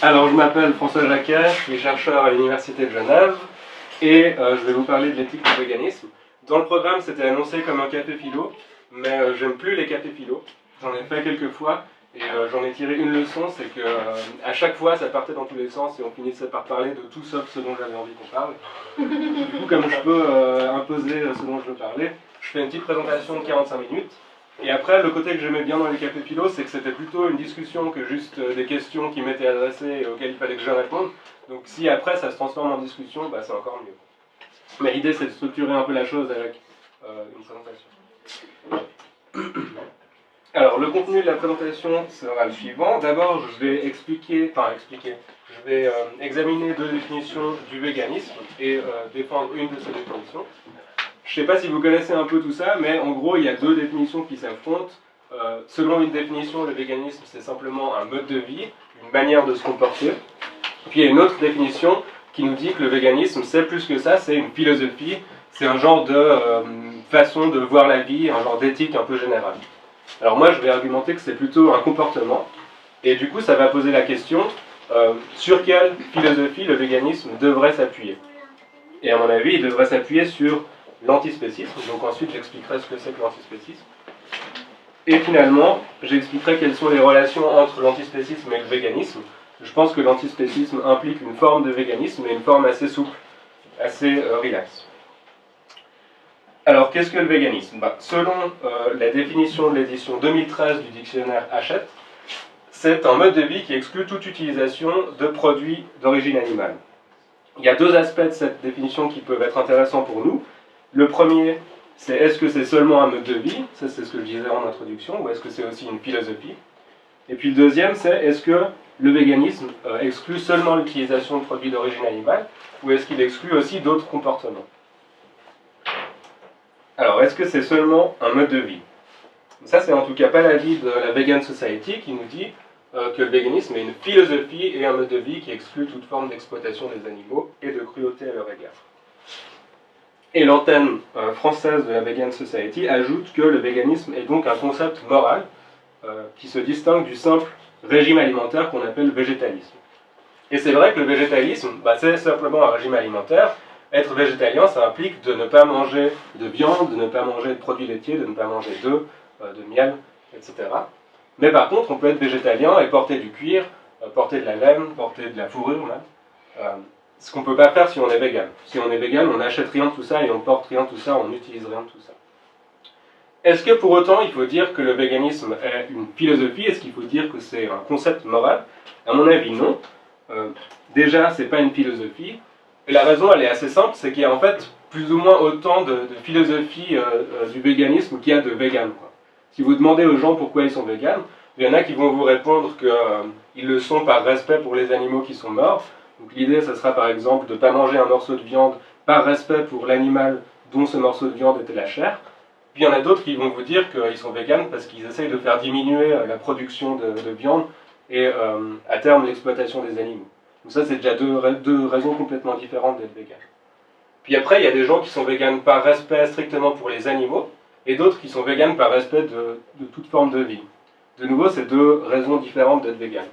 Alors, je m'appelle François Jacquet, je suis chercheur à l'Université de Genève et je vais vous parler de l'éthique du véganisme. Dans le programme, c'était annoncé comme un café philo, mais j'aime plus les cafés philo. J'en ai fait quelques fois et j'en ai tiré une leçon, c'est que à chaque fois, ça partait dans tous les sens et on finissait par parler de tout sauf ce dont j'avais envie qu'on parle. Du coup, comme je peux imposer ce dont je veux parler, je fais une petite présentation de 45 minutes. Et après, le côté que j'aimais bien dans les cafés philo, c'est que c'était plutôt une discussion que juste des questions qui m'étaient adressées et auxquelles il fallait que je réponde. Donc si après ça se transforme en discussion, bah, c'est encore mieux. Mais l'idée, c'est de structurer un peu la chose avec une présentation. Alors, le contenu de la présentation sera le suivant. D'abord, je vais je vais examiner deux définitions du véganisme et défendre une de ces définitions. Je ne sais pas si vous connaissez un peu tout ça, mais en gros, il y a deux définitions qui s'affrontent. Selon une définition, le véganisme, c'est simplement un mode de vie, une manière de se comporter. Puis il y a une autre définition qui nous dit que le véganisme, c'est plus que ça, c'est une philosophie, c'est un genre de façon de voir la vie, un genre d'éthique un peu générale. Alors moi, je vais argumenter que c'est plutôt un comportement, et du coup, ça va poser la question, sur quelle philosophie le véganisme devrait s'appuyer. Et à mon avis, il devrait s'appuyer sur l'antispécisme, donc ensuite j'expliquerai ce que c'est que l'antispécisme. Et finalement, j'expliquerai quelles sont les relations entre l'antispécisme et le véganisme. Je pense que l'antispécisme implique une forme de véganisme et une forme assez souple, assez relaxe. Alors, qu'est-ce que le véganisme ? Selon la définition de l'édition 2013 du dictionnaire Hachette, c'est un mode de vie qui exclut toute utilisation de produits d'origine animale. Il y a deux aspects de cette définition qui peuvent être intéressants pour nous. Le premier, c'est est-ce que c'est seulement un mode de vie ? Ça, c'est ce que je disais en introduction, ou est-ce que c'est aussi une philosophie ? Et puis le deuxième, c'est est-ce que le véganisme exclut seulement l'utilisation de produits d'origine animale, ou est-ce qu'il exclut aussi d'autres comportements ? Alors, est-ce que c'est seulement un mode de vie ? Ça, c'est en tout cas pas l'avis de la Vegan Society qui nous dit que le véganisme est une philosophie et un mode de vie qui exclut toute forme d'exploitation des animaux et de cruauté à leur égard. Et l'antenne française de la Vegan Society ajoute que le véganisme est donc un concept moral qui se distingue du simple régime alimentaire qu'on appelle végétalisme. Et c'est vrai que le végétalisme, c'est simplement un régime alimentaire. Être végétalien, ça implique de ne pas manger de viande, de ne pas manger de produits laitiers, de ne pas manger d'œufs, de miel, etc. Mais par contre, on peut être végétalien et porter du cuir, porter de la laine, porter de la fourrure même. Ce qu'on ne peut pas faire si on est vegan. Si on est vegan, on n'achète rien de tout ça et on ne porte rien de tout ça, on n'utilise rien de tout ça. Est-ce que pour autant il faut dire que le véganisme est une philosophie ? Est-ce qu'il faut dire que c'est un concept moral ? À mon avis, non. Déjà, ce n'est pas une philosophie. Et la raison, elle est assez simple, c'est qu'il y a en fait plus ou moins autant de philosophies du véganisme qu'il y a de véganes. Si vous demandez aux gens pourquoi ils sont véganes, il y en a qui vont vous répondre qu'ils le sont par respect pour les animaux qui sont morts. Donc l'idée, ce sera par exemple de ne pas manger un morceau de viande par respect pour l'animal dont ce morceau de viande était la chair. Puis il y en a d'autres qui vont vous dire qu'ils sont véganes parce qu'ils essayent de faire diminuer la production de viande et à terme l'exploitation des animaux. Donc ça, c'est déjà deux raisons complètement différentes d'être végan. Puis après, il y a des gens qui sont véganes par respect strictement pour les animaux et d'autres qui sont véganes par respect de toute forme de vie. De nouveau, c'est deux raisons différentes d'être végan.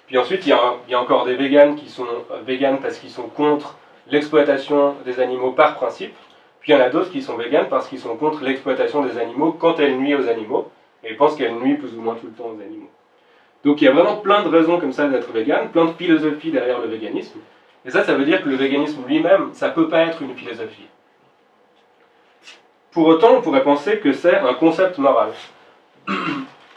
Puis ensuite, il y a encore des véganes qui sont véganes parce qu'ils sont contre l'exploitation des animaux par principe. Puis il y en a d'autres qui sont véganes parce qu'ils sont contre l'exploitation des animaux quand elle nuit aux animaux, et ils pensent qu'elle nuit plus ou moins tout le temps aux animaux. Donc il y a vraiment plein de raisons comme ça d'être vegan, plein de philosophies derrière le véganisme, et ça veut dire que le véganisme lui-même, ça ne peut pas être une philosophie. Pour autant, on pourrait penser que c'est un concept moral.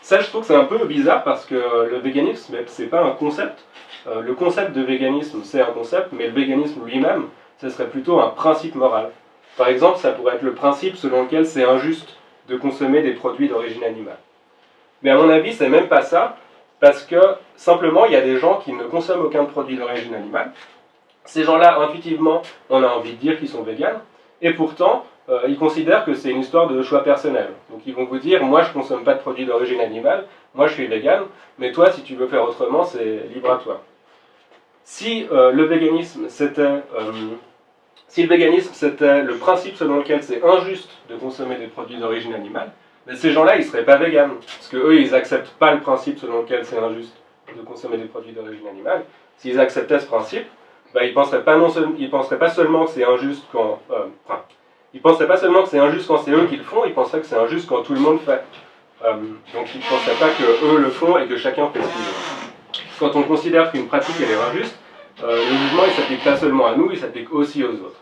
Ça, je trouve que c'est un peu bizarre parce que le véganisme, c'est pas un concept. Le concept de véganisme, c'est un concept, mais le véganisme lui-même, ce serait plutôt un principe moral. Par exemple, ça pourrait être le principe selon lequel c'est injuste de consommer des produits d'origine animale. Mais à mon avis, c'est même pas ça, parce que simplement, il y a des gens qui ne consomment aucun produit d'origine animale. Ces gens-là, intuitivement, on a envie de dire qu'ils sont véganes, et pourtant, ils considèrent que c'est une histoire de choix personnel. Donc ils vont vous dire, moi je ne consomme pas de produits d'origine animale, moi je suis végane, mais toi, si tu veux faire autrement, c'est libre à toi. Si le véganisme, c'était le principe selon lequel c'est injuste de consommer des produits d'origine animale, mais ces gens-là, ils ne seraient pas véganes, parce qu'eux, ils n'acceptent pas le principe selon lequel c'est injuste de consommer des produits d'origine animale, s'ils acceptaient ce principe, bah, ils penseraient pas seulement que c'est injuste quand... ils penseraient pas seulement que c'est injuste quand c'est eux qui le font, ils penseraient que c'est injuste quand tout le monde fait. Donc ils ne penseraient pas que eux le font et que chacun fait ce qu'il veut. Quand on considère qu'une pratique elle est injuste, le jugement il s'applique pas seulement à nous, il s'applique aussi aux autres.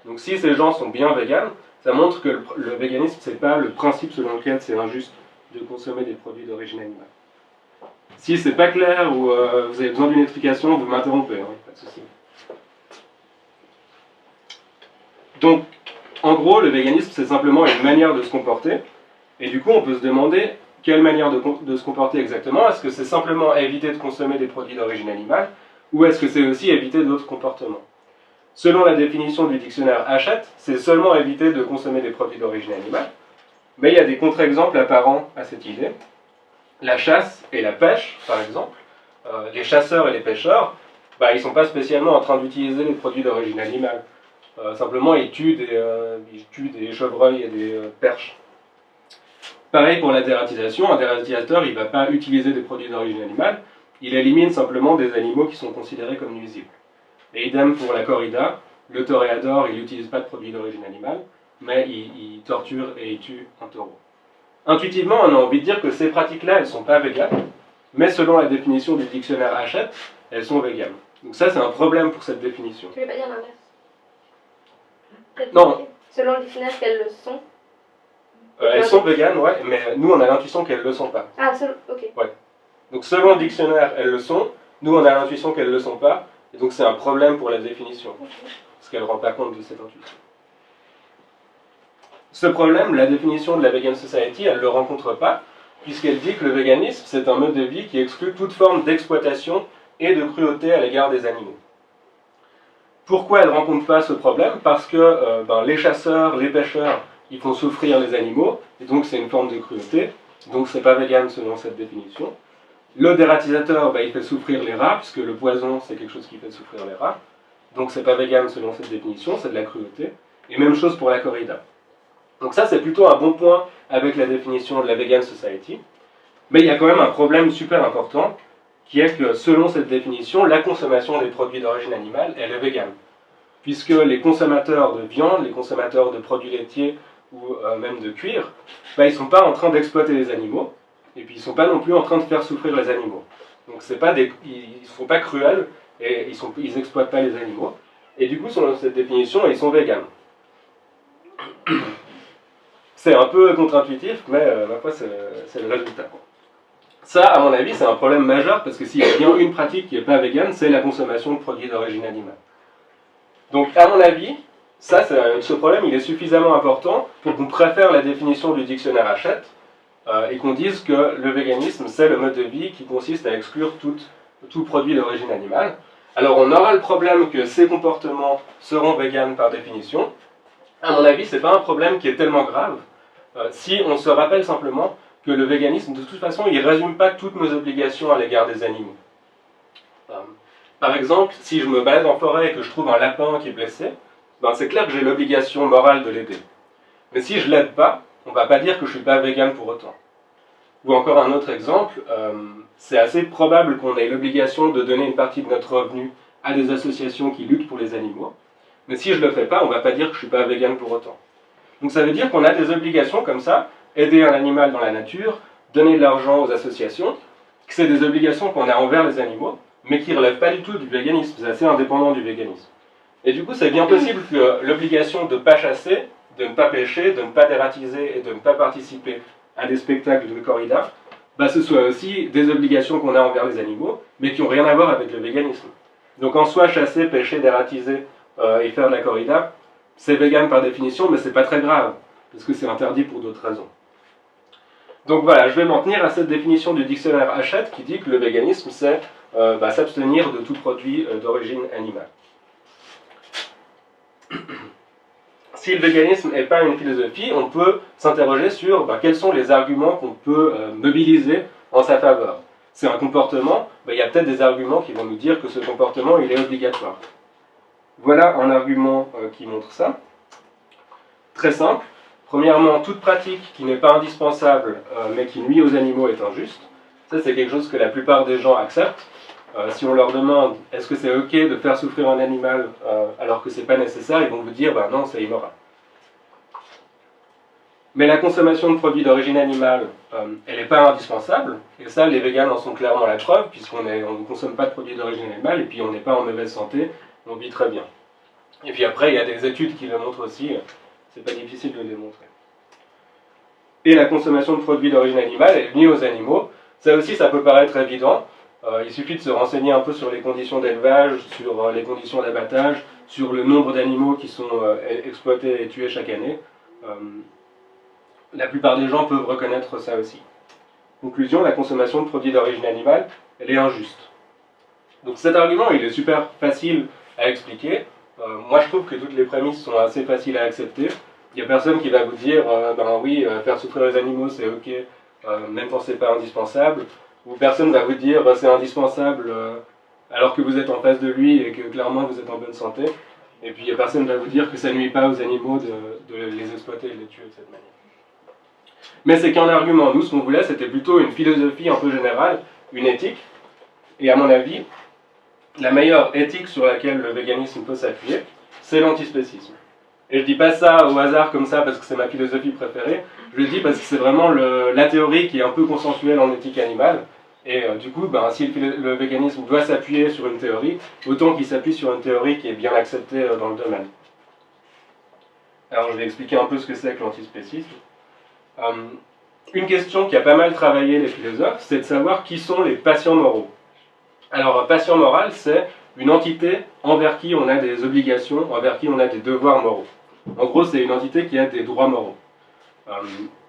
Donc si ces gens sont bien véganes, ça montre que le véganisme c'est pas le principe selon lequel c'est injuste de consommer des produits d'origine animale. Si c'est pas clair ou vous avez besoin d'une explication, vous m'interrompez, hein, pas de souci. Donc, en gros, le véganisme c'est simplement une manière de se comporter, et du coup on peut se demander quelle manière de se comporter exactement. Est-ce que c'est simplement éviter de consommer des produits d'origine animale, ou est-ce que c'est aussi éviter d'autres comportements? Selon la définition du dictionnaire Hachette, c'est seulement éviter de consommer des produits d'origine animale, mais il y a des contre-exemples apparents à cette idée. La chasse et la pêche, par exemple. Les chasseurs et les pêcheurs, bah, ils ne sont pas spécialement en train d'utiliser les produits d'origine animale. Simplement, ils tuent des chevreuils et des perches. Pareil pour la dératisation, un dératisateur, il ne va pas utiliser des produits d'origine animale, il élimine simplement des animaux qui sont considérés comme nuisibles. Et idem pour la corrida, le toréador, il n'utilise pas de produits d'origine animale, mais il torture et il tue un taureau. Intuitivement, on a envie de dire que ces pratiques-là, elles ne sont pas véganes, mais selon la définition du dictionnaire Hachette, elles sont véganes. Donc ça, c'est un problème pour cette définition. Tu ne veux pas dire l'inverse? Non. Selon le dictionnaire, qu'elles le sont. Elles sont véganes, ouais, mais nous, on a l'intuition qu'elles ne le sont pas. Ah, ok. Ouais. Donc selon le dictionnaire, elles le sont, nous, on a l'intuition qu'elles ne le sont pas, et donc c'est un problème pour la définition, parce qu'elle ne rend pas compte de cette intuition. Ce problème, la définition de la Vegan Society, elle ne le rencontre pas, puisqu'elle dit que le véganisme, c'est un mode de vie qui exclut toute forme d'exploitation et de cruauté à l'égard des animaux. Pourquoi elle ne rencontre pas ce problème? Parce que les chasseurs, les pêcheurs, ils font souffrir les animaux, et donc c'est une forme de cruauté, donc c'est pas vegan selon cette définition. Le dératisateur, il fait souffrir les rats, puisque le poison, c'est quelque chose qui fait souffrir les rats, donc c'est pas vegan selon cette définition, c'est de la cruauté. Et même chose pour la corrida. Donc ça, c'est plutôt un bon point avec la définition de la Vegan Society. Mais il y a quand même un problème super important, qui est que selon cette définition, la consommation des produits d'origine animale, elle est végane. Puisque les consommateurs de viande, les consommateurs de produits laitiers ou même de cuir, ils ne sont pas en train d'exploiter les animaux, et puis ils ne sont pas non plus en train de faire souffrir les animaux. Donc ils ne sont pas cruels, et ils n'exploitent pas les animaux. Et du coup, selon cette définition, ils sont véganes. C'est un peu contre-intuitif, mais ma foi, c'est le résultat. Ça, à mon avis, c'est un problème majeur, parce que s'il y a bien une pratique qui n'est pas végane, c'est la consommation de produits d'origine animale. Donc, à mon avis, ce problème, il est suffisamment important pour qu'on préfère la définition du dictionnaire Hachette, et qu'on dise que le véganisme, c'est le mode de vie qui consiste à exclure tout produit d'origine animale. Alors, on aura le problème que ces comportements seront véganes par définition. À mon avis, ce n'est pas un problème qui est tellement grave, si on se rappelle simplement que le véganisme, de toute façon, il ne résume pas toutes nos obligations à l'égard des animaux. Par exemple, si je me balade en forêt et que je trouve un lapin qui est blessé, c'est clair que j'ai l'obligation morale de l'aider. Mais si je ne l'aide pas, on ne va pas dire que je ne suis pas vegan pour autant. Ou encore un autre exemple, c'est assez probable qu'on ait l'obligation de donner une partie de notre revenu à des associations qui luttent pour les animaux. Mais si je ne le fais pas, on ne va pas dire que je ne suis pas vegan pour autant. Donc ça veut dire qu'on a des obligations comme ça, aider un animal dans la nature, donner de l'argent aux associations, que c'est des obligations qu'on a envers les animaux, mais qui ne relèvent pas du tout du véganisme, c'est assez indépendant du véganisme. Et du coup, c'est bien possible que l'obligation de ne pas chasser, de ne pas pêcher, de ne pas dératiser et de ne pas participer à des spectacles de corrida, ce soit aussi des obligations qu'on a envers les animaux, mais qui n'ont rien à voir avec le véganisme. Donc en soi, chasser, pêcher, dératiser et faire de la corrida, c'est vegan par définition, mais c'est pas très grave, parce que c'est interdit pour d'autres raisons. Donc voilà, je vais m'en tenir à cette définition du dictionnaire Hachette qui dit que le véganisme, c'est s'abstenir de tout produit d'origine animale. Si le véganisme n'est pas une philosophie, on peut s'interroger sur quels sont les arguments qu'on peut mobiliser en sa faveur. C'est un comportement, il y a peut-être des arguments qui vont nous dire que ce comportement, il est obligatoire. Voilà un argument qui montre ça. Très simple. Premièrement, toute pratique qui n'est pas indispensable, mais qui nuit aux animaux est injuste. Ça, c'est quelque chose que la plupart des gens acceptent. Si on leur demande est-ce que c'est ok de faire souffrir un animal alors que c'est pas nécessaire, ils vont vous dire bah non, c'est immoral. Mais la consommation de produits d'origine animale, elle n'est pas indispensable, et ça, les véganes en sont clairement la preuve, puisqu'on ne consomme pas de produits d'origine animale, et puis on n'est pas en mauvaise santé, on vit très bien. Et puis après, il y a des études qui le montrent aussi, c'est pas difficile de le démontrer. Et la consommation de produits d'origine animale est liée aux animaux. Ça aussi, ça peut paraître évident. Il suffit de se renseigner un peu sur les conditions d'élevage, sur les conditions d'abattage, sur le nombre d'animaux qui sont exploités et tués chaque année. La plupart des gens peuvent reconnaître ça aussi. Conclusion, la consommation de produits d'origine animale, elle est injuste. Donc cet argument, il est super facile à expliquer. Moi, je trouve que toutes les prémices sont assez faciles à accepter. Il n'y a personne qui va vous dire ben oui, faire souffrir les animaux, c'est ok, même quand c'est pas indispensable. Ou personne va vous dire c'est indispensable alors que vous êtes en face de lui et que clairement vous êtes en bonne santé. Et puis personne va vous dire que ça ne nuit pas aux animaux de les exploiter et de les tuer de cette manière. Mais c'est qu'un argument. Nous, ce qu'on voulait, c'était plutôt une philosophie un peu générale, une éthique. Et à mon avis, la meilleure éthique sur laquelle le véganisme peut s'appuyer, c'est l'antispécisme. Et je dis pas ça au hasard comme ça parce que c'est ma philosophie préférée, je le dis parce que c'est vraiment la théorie qui est un peu consensuelle en éthique animale. Et du coup, ben, si le véganisme doit s'appuyer sur une théorie, autant qu'il s'appuie sur une théorie qui est bien acceptée dans le domaine. Alors je vais expliquer un peu ce que c'est que l'antispécisme. Une question qui a pas mal travaillé les philosophes, c'est de savoir qui sont les patients moraux. Alors un patient moral, c'est une entité envers qui on a des obligations, envers qui on a des devoirs moraux. En gros, c'est une entité qui a des droits moraux.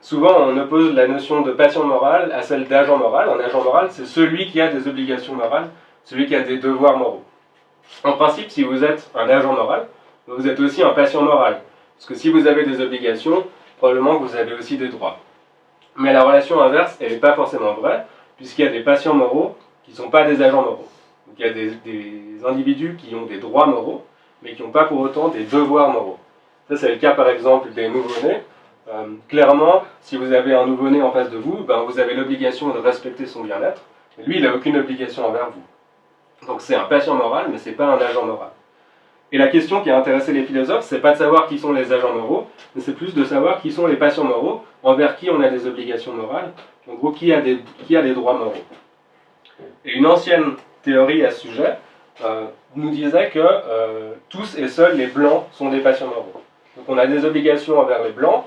Souvent, on oppose la notion de patient moral à celle d'agent moral. Un agent moral, c'est celui qui a des obligations morales, celui qui a des devoirs moraux. En principe, si vous êtes un agent moral, vous êtes aussi un patient moral. Parce que si vous avez des obligations, probablement que vous avez aussi des droits. Mais la relation inverse, elle n'est pas forcément vraie, puisqu'il y a des patients moraux qui ne sont pas des agents moraux. Donc il y a des individus qui ont des droits moraux, mais qui n'ont pas pour autant des devoirs moraux. Ça, c'est le cas par exemple des nouveau-nés. Clairement, si vous avez un nouveau-né en face de vous, ben, vous avez l'obligation de respecter son bien-être, mais lui, il n'a aucune obligation envers vous. Donc c'est un patient moral, mais ce n'est pas un agent moral. Et la question qui a intéressé les philosophes, c'est pas de savoir qui sont les agents moraux, mais c'est plus de savoir qui sont les patients moraux, envers qui on a des obligations morales, en gros, qui a des droits moraux. Et une ancienne théorie à ce sujet nous disait que tous et seuls les blancs sont des patients moraux. Donc on a des obligations envers les blancs,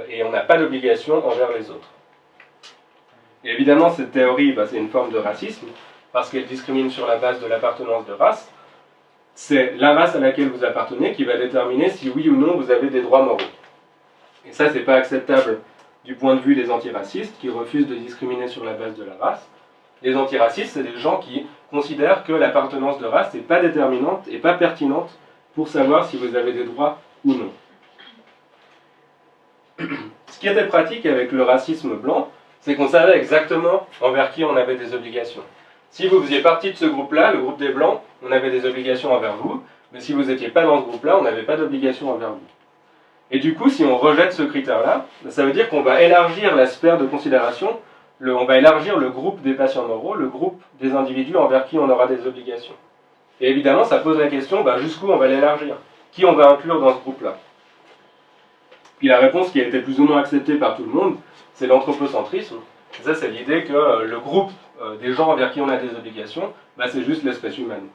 et on n'a pas d'obligations envers les autres. Et évidemment, cette théorie, c'est une forme de racisme, parce qu'elle discrimine sur la base de l'appartenance de race. C'est la race à laquelle vous appartenez qui va déterminer si oui ou non vous avez des droits moraux. Et ça, c'est pas acceptable du point de vue des antiracistes qui refusent de discriminer sur la base de la race. Les antiracistes, c'est des gens qui considèrent que l'appartenance de race n'est pas déterminante et pas pertinente pour savoir si vous avez des droits ou non. Ce qui était pratique avec le racisme blanc, c'est qu'on savait exactement envers qui on avait des obligations. Si vous faisiez partie de ce groupe-là, le groupe des Blancs, on avait des obligations envers vous, mais si vous n'étiez pas dans ce groupe-là, on n'avait pas d'obligations envers vous. Et du coup, si on rejette ce critère-là, ça veut dire qu'on va élargir la sphère de considération, on va élargir le groupe des patients moraux, le groupe des individus envers qui on aura des obligations. Et évidemment, ça pose la question, jusqu'où on va l'élargir? Qui on va inclure dans ce groupe-là? Puis la réponse qui a été plus ou moins acceptée par tout le monde, c'est l'anthropocentrisme. Et ça, c'est l'idée que le groupe des gens envers qui on a des obligations, c'est juste l'espèce humaine.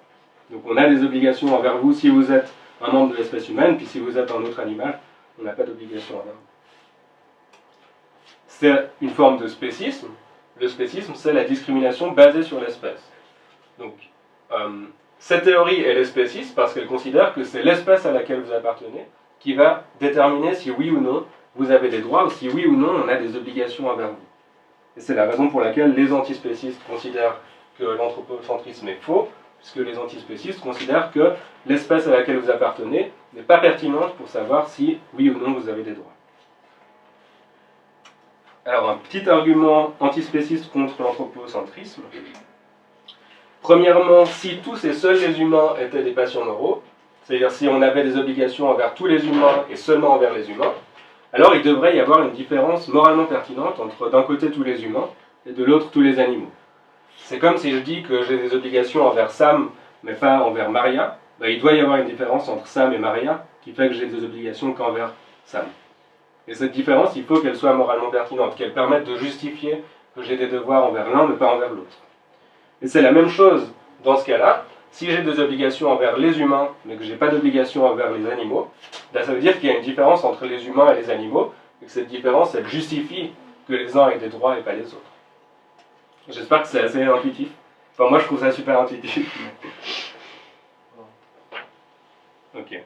Donc on a des obligations envers vous si vous êtes un membre de l'espèce humaine, puis si vous êtes un autre animal, on n'a pas d'obligation envers vous. C'est une forme de spécisme. Le spécisme, c'est la discrimination basée sur l'espèce. Donc, cette théorie, elle est spéciste parce qu'elle considère que c'est l'espèce à laquelle vous appartenez qui va déterminer si oui ou non vous avez des droits ou si oui ou non on a des obligations envers vous. Et c'est la raison pour laquelle les antispécistes considèrent que l'anthropocentrisme est faux, puisque les antispécistes considèrent que l'espèce à laquelle vous appartenez n'est pas pertinente pour savoir si, oui ou non, vous avez des droits. Alors, un petit argument antispéciste contre l'anthropocentrisme. Premièrement, si tous et seuls les humains étaient des patients moraux, c'est-à-dire si on avait des obligations envers tous les humains et seulement envers les humains, alors il devrait y avoir une différence moralement pertinente entre d'un côté tous les humains et de l'autre tous les animaux. C'est comme si je dis que j'ai des obligations envers Sam, mais pas envers Maria. Ben, il doit y avoir une différence entre Sam et Maria qui fait que j'ai des obligations qu'envers Sam. Et cette différence, il faut qu'elle soit moralement pertinente, qu'elle permette de justifier que j'ai des devoirs envers l'un, mais pas envers l'autre. Et c'est la même chose dans ce cas-là. Si j'ai des obligations envers les humains, mais que je n'ai pas d'obligations envers les animaux, ben ça veut dire qu'il y a une différence entre les humains et les animaux, et que cette différence, elle justifie que les uns aient des droits et pas les autres. J'espère que c'est assez intuitif. Enfin, moi, je trouve ça super intuitif. Ok.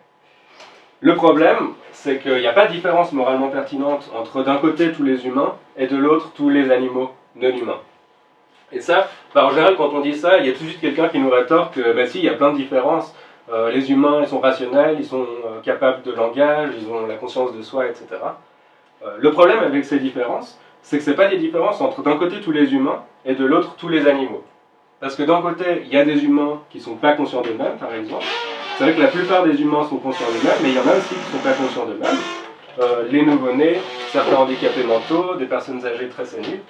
Le problème, c'est qu'il n'y a pas de différence moralement pertinente entre d'un côté tous les humains et de l'autre tous les animaux non humains. Et ça, en général, quand on dit ça, il y a tout de suite quelqu'un qui nous rétorque que, si, il y a plein de différences. Les humains, ils sont rationnels, ils sont capables de langage, ils ont la conscience de soi, etc. Le problème avec ces différences, c'est que ce n'est pas des différences entre d'un côté tous les humains et de l'autre tous les animaux. Parce que d'un côté, il y a des humains qui ne sont pas conscients d'eux-mêmes, par exemple. C'est vrai que la plupart des humains sont conscients d'eux-mêmes, mais il y en a aussi qui ne sont pas conscients d'eux-mêmes. Les nouveau-nés, certains handicapés mentaux, des personnes âgées très séniles.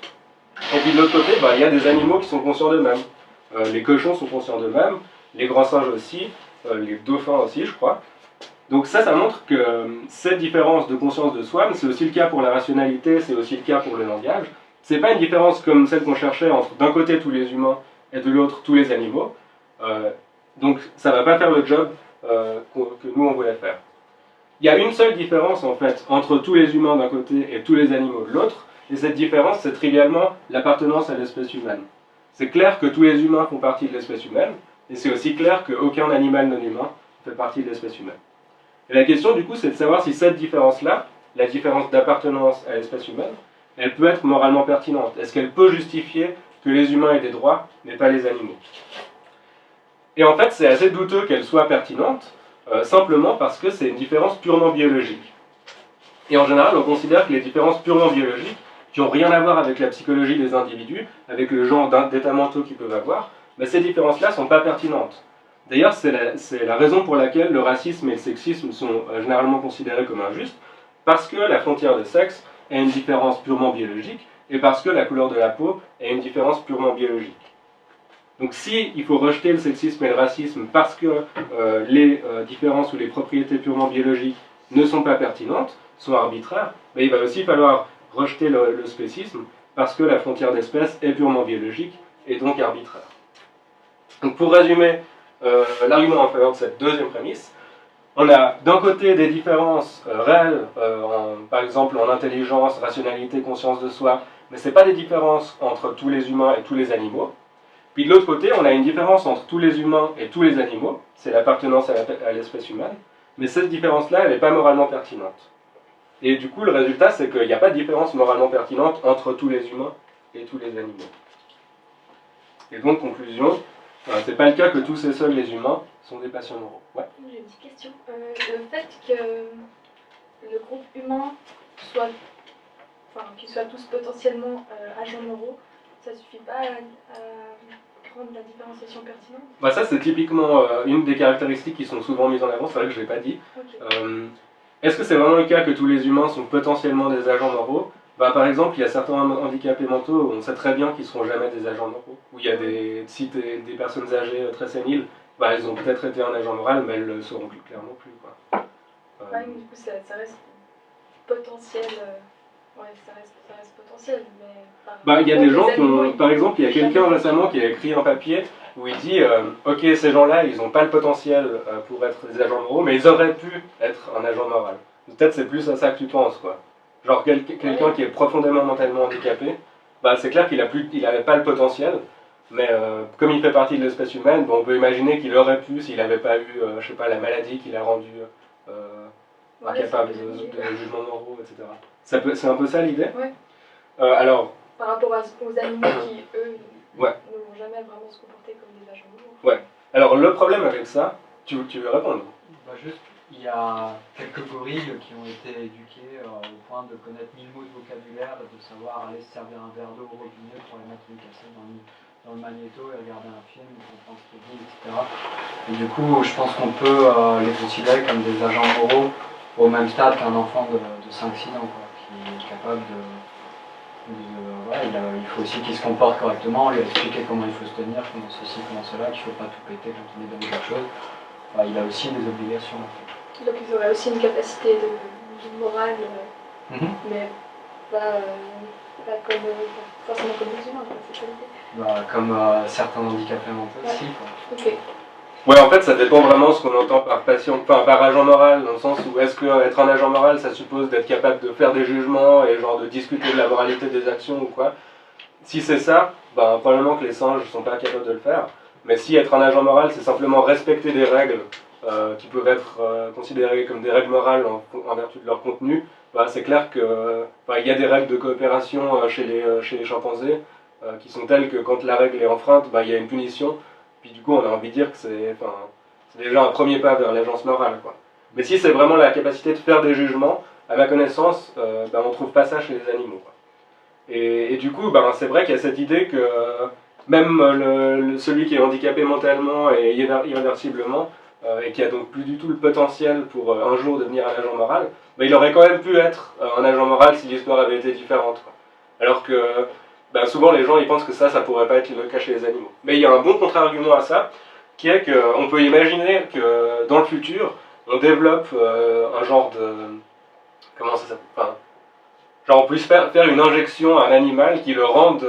Et puis de l'autre côté, il y a des animaux qui sont conscients d'eux-mêmes. Les cochons sont conscients d'eux-mêmes, les grands singes aussi, les dauphins aussi, je crois. Donc ça montre que cette différence de conscience de soi, c'est aussi le cas pour la rationalité, c'est aussi le cas pour le langage. C'est pas une différence comme celle qu'on cherchait entre d'un côté tous les humains et de l'autre tous les animaux. Donc ça va pas faire le job que nous on voulait faire. Il y a une seule différence en fait entre tous les humains d'un côté et tous les animaux de l'autre, et cette différence c'est trivialement l'appartenance à l'espèce humaine. C'est clair que tous les humains font partie de l'espèce humaine, et c'est aussi clair qu'aucun animal non humain fait partie de l'espèce humaine. Et la question du coup c'est de savoir si cette différence-là, la différence d'appartenance à l'espèce humaine, elle peut être moralement pertinente. Est-ce qu'elle peut justifier que les humains aient des droits, mais pas les animaux? Et en fait c'est assez douteux qu'elle soit pertinente, simplement parce que c'est une différence purement biologique. Et en général on considère que les différences purement biologiques, qui n'ont rien à voir avec la psychologie des individus, avec le genre d'états mentaux qu'ils peuvent avoir, ces différences-là ne sont pas pertinentes. D'ailleurs, c'est la raison pour laquelle le racisme et le sexisme sont généralement considérés comme injustes, parce que la frontière de sexe est une différence purement biologique, et parce que la couleur de la peau est une différence purement biologique. Donc si il faut rejeter le sexisme et le racisme parce que les différences ou les propriétés purement biologiques ne sont pas pertinentes, sont arbitraires, il va aussi falloir rejeter le spécisme parce que la frontière d'espèce est purement biologique et donc arbitraire. Donc pour résumer l'argument en faveur de cette deuxième prémisse, on a d'un côté des différences réelles, par exemple en intelligence, rationalité, conscience de soi, mais ce n'est pas des différences entre tous les humains et tous les animaux. Puis de l'autre côté, on a une différence entre tous les humains et tous les animaux, c'est l'appartenance à l'espèce humaine, mais cette différence-là, elle n'est pas moralement pertinente. Et du coup, le résultat, c'est qu'il n'y a pas de différence moralement pertinente entre tous les humains et tous les animaux. Et donc, conclusion, c'est pas le cas que tous et seuls les humains sont des patients moraux. Ouais. J'ai une petite question. Le fait que le groupe humain soit, qu'ils soient tous potentiellement agents moraux, ça suffit pas à rendre la différenciation pertinente? Ça, c'est typiquement une des caractéristiques qui sont souvent mises en avant, c'est vrai que je ne l'ai pas dit. Okay. Est-ce que c'est vraiment le cas que tous les humains sont potentiellement des agents moraux? Par exemple, il y a certains handicapés mentaux, on sait très bien qu'ils ne seront jamais des agents moraux. Où il y a si des personnes âgées très séniles, elles ont peut-être été un agent moral, mais elles ne le seront plus clairement plus. Ouais, du coup, ça reste potentiel. Ouais, ça reste potentiel, mais... il y a des gens qui ont... Par exemple, il y a quelqu'un récemment qui a écrit un papier où il dit ok, ces gens-là, ils n'ont pas le potentiel pour être des agents moraux, mais ils auraient pu être un agent moral. Peut-être c'est plus à ça que tu penses, quoi. Genre quelqu'un qui est profondément mentalement handicapé, c'est clair qu'il n'avait pas le potentiel, mais comme il fait partie de l'espèce humaine, on peut imaginer qu'il aurait pu s'il n'avait pas eu, je sais pas, la maladie qui l'a rendu incapable de jugements moraux, etc. C'est un peu ça l'idée. Ouais. Alors, par rapport aux animaux qui, eux, ouais, ne vont jamais vraiment se comporter comme des agents moraux. Ouais. Alors le problème avec ça, tu veux répondre? Juste, il y a quelques gorilles qui ont été éduqués au point de connaître 1000 mots de vocabulaire, de savoir aller se servir un verre d'eau au robinet pour les mettre une cassette dans le magnéto et regarder un film, comprendre ce qu'il dit, etc. Et du coup, je pense qu'on peut les considérer comme des agents moraux au même stade qu'un enfant de 5-6 ans, qui est capable Voilà, il faut aussi qu'il se comporte correctement, lui expliquer comment il faut se tenir, comment ceci, comment cela, qu'il ne faut pas tout péter quand on est dans quelque chose. Enfin, il a aussi des obligations. Donc ils auraient aussi une capacité de morale, mais pas forcément comme les humains, c'est pas l'idée. Comme certains handicapés mentaux aussi. Ok. Ouais, en fait, ça dépend vraiment de ce qu'on entend par patient, enfin par agent moral, dans le sens où est-ce que être un agent moral, ça suppose d'être capable de faire des jugements et genre de discuter de la moralité des actions ou quoi. Si c'est ça, ben, probablement que les singes ne sont pas capables de le faire. Mais si être un agent moral, c'est simplement respecter des règles qui peuvent être considérées comme des règles morales en vertu de leur contenu, ben, c'est clair qu'il y a des règles de coopération chez les chimpanzés qui sont telles que quand la règle est enfreinte, ben, il y a une punition. Puis du coup, on a envie de dire que c'est déjà un premier pas vers l'agence morale, quoi. Mais si c'est vraiment la capacité de faire des jugements, à ma connaissance, ben, on ne trouve pas ça chez les animaux, quoi. Et du coup, ben, c'est vrai qu'il y a cette idée que même celui qui est handicapé mentalement et irréversiblement, et qui a donc plus du tout le potentiel pour un jour devenir un agent moral, ben, il aurait quand même pu être un agent moral si l'histoire avait été différente, quoi. Alors que ben, souvent les gens ils pensent que ça pourrait pas être le cas chez les animaux. Mais il y a un bon contre-argument à ça, qui est qu'on peut imaginer que dans le futur, on développe un genre de... Comment ça s'appelle, genre on puisse faire une injection à un animal qui le rende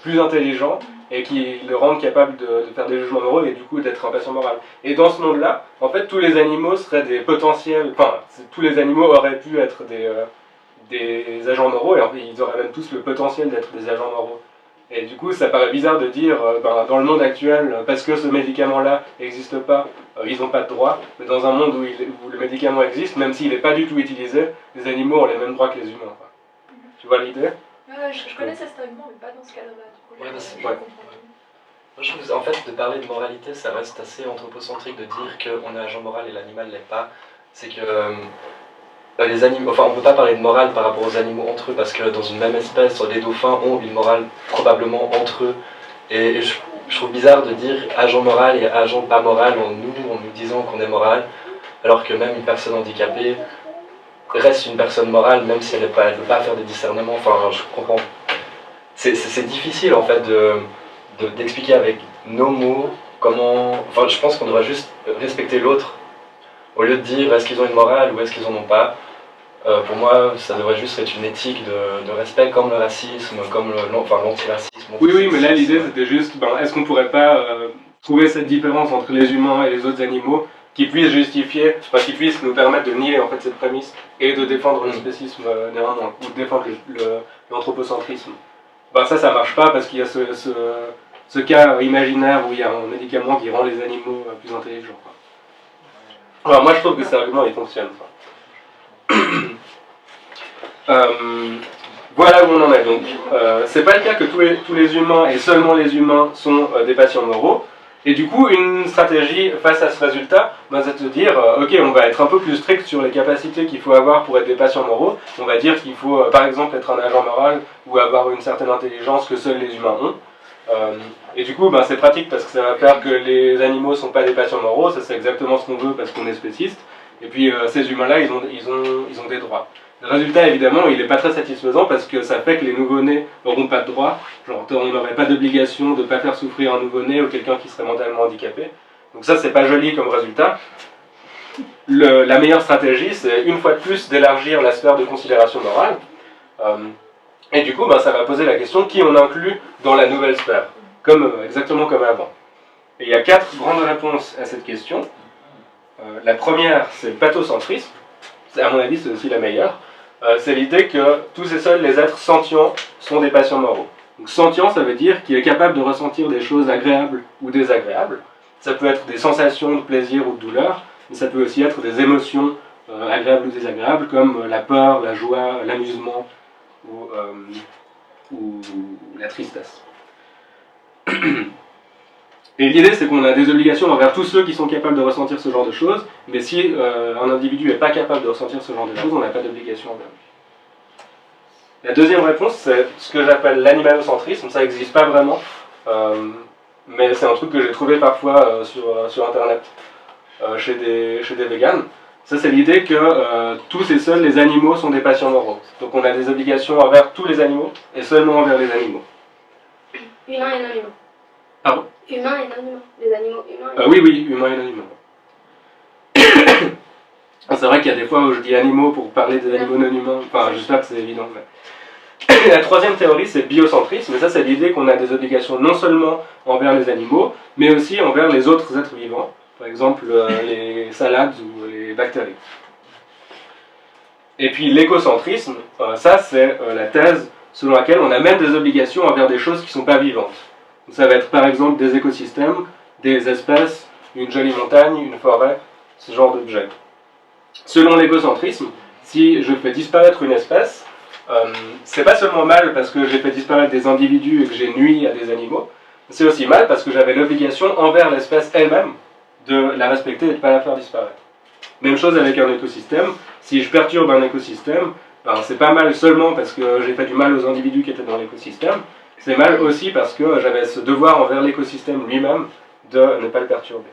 plus intelligent et qui le rende capable de faire des jugements moraux et du coup d'être un patient moral. Et dans ce monde-là, en fait, tous les animaux seraient des potentiels... Enfin, tous les animaux auraient pu être des agents moraux et en fait, ils auraient même tous le potentiel d'être des agents moraux. Et du coup, ça paraît bizarre de dire, dans le monde actuel, parce que ce médicament-là n'existe pas, ils n'ont pas de droit. Mais dans un monde où le médicament existe, même s'il n'est pas du tout utilisé, les animaux ont les mêmes droits que les humains, quoi. Tu vois l'idée ? Je connaissais cet argument, mais pas dans ce cadre-là. Du coup, Ouais, je ouais. comprends. Moi, je trouve en fait de parler de moralité, ça reste assez anthropocentrique de dire qu'on est agent moral et l'animal l'est pas. C'est que les animaux, enfin on peut pas parler de morale par rapport aux animaux entre eux parce que dans une même espèce, les dauphins ont une morale probablement entre eux. Et je trouve bizarre de dire agent moral et agent pas moral en nous disant qu'on est moral, alors que même une personne handicapée reste une personne morale même si elle ne peut pas faire de discernement. Enfin, je comprends. C'est difficile en fait d'expliquer avec nos mots comment... Enfin, je pense qu'on devrait juste respecter l'autre au lieu de dire est-ce qu'ils ont une morale ou est-ce qu'ils en ont pas. Pour moi, ça devrait juste être une éthique de respect comme le racisme, comme l'antiracisme. Oui, mais là l'idée c'était juste, est-ce qu'on pourrait pas trouver cette différence entre les humains et les autres animaux qui puisse justifier, qui puisse nous permettre de nier en fait cette prémisse et de défendre le spécisme néanmoins, ou de défendre l'anthropocentrisme. Ça marche pas parce qu'il y a ce cas imaginaire où il y a un médicament qui rend les animaux plus intelligents, quoi. Alors moi je trouve que cet argument il fonctionne. Voilà où on en est donc. C'est pas le cas que tous les humains et seulement les humains sont des patients moraux. Et du coup, une stratégie face à ce résultat, c'est de dire, ok, on va être un peu plus strict sur les capacités qu'il faut avoir pour être des patients moraux. On va dire qu'il faut, par exemple, être un agent moral ou avoir une certaine intelligence que seuls les humains ont. Et du coup, c'est pratique parce que ça va faire que les animaux ne sont pas des patients moraux. Ça, c'est exactement ce qu'on veut parce qu'on est spéciste. Et puis, ces humains-là, ils ont des droits. Le résultat, évidemment, il n'est pas très satisfaisant parce que ça fait que les nouveau-nés n'auront pas de droits. Genre, on n'aurait pas d'obligation de ne pas faire souffrir un nouveau-né ou quelqu'un qui serait mentalement handicapé. Donc ça, c'est pas joli comme résultat. La meilleure stratégie, c'est une fois de plus d'élargir la sphère de considération morale. Et du coup, ça va poser la question qui on inclut dans la nouvelle sphère, exactement comme avant. Et il y a 4 grandes réponses à cette question. La première, c'est le pathocentrisme. À mon avis, c'est aussi la meilleure. C'est l'idée que tous et seuls les êtres sentients sont des patients moraux. Donc sentient, ça veut dire qu'il est capable de ressentir des choses agréables ou désagréables. Ça peut être des sensations de plaisir ou de douleur, mais ça peut aussi être des émotions agréables ou désagréables, comme la peur, la joie, l'amusement ou la tristesse. Et l'idée, c'est qu'on a des obligations envers tous ceux qui sont capables de ressentir ce genre de choses, mais si un individu n'est pas capable de ressentir ce genre de choses, on n'a pas d'obligation envers lui. La deuxième réponse, c'est ce que j'appelle l'animalocentrisme. Ça n'existe pas vraiment, mais c'est un truc que j'ai trouvé parfois sur Internet, chez des véganes. Ça, c'est l'idée que tous et seuls les animaux sont des patients moraux. Donc on a des obligations envers tous les animaux et seulement envers les animaux. Humains et non humains. Pardon ? Humains et non humains. Les animaux humains et Oui, oui, humains et non humains. C'est vrai qu'il y a des fois où je dis animaux pour parler des animaux non humains. Enfin, j'espère que c'est évident. Mais... La troisième théorie, c'est le biocentrisme. Et ça, c'est l'idée qu'on a des obligations non seulement envers les animaux, mais aussi envers les autres êtres vivants. Par exemple, les salades ou les bactéries. Et puis l'écocentrisme, ça, c'est la thèse selon laquelle on a même des obligations envers des choses qui ne sont pas vivantes. Donc, ça va être par exemple des écosystèmes, des espèces, une jolie montagne, une forêt, ce genre d'objets. Selon l'égocentrisme, si je fais disparaître une espèce, c'est pas seulement mal parce que j'ai fait disparaître des individus et que j'ai nui à des animaux, c'est aussi mal parce que j'avais l'obligation envers l'espèce elle-même de la respecter et de ne pas la faire disparaître. Même chose avec un écosystème, si je perturbe un écosystème, c'est pas mal seulement parce que j'ai fait du mal aux individus qui étaient dans l'écosystème, c'est mal aussi parce que j'avais ce devoir envers l'écosystème lui-même de ne pas le perturber.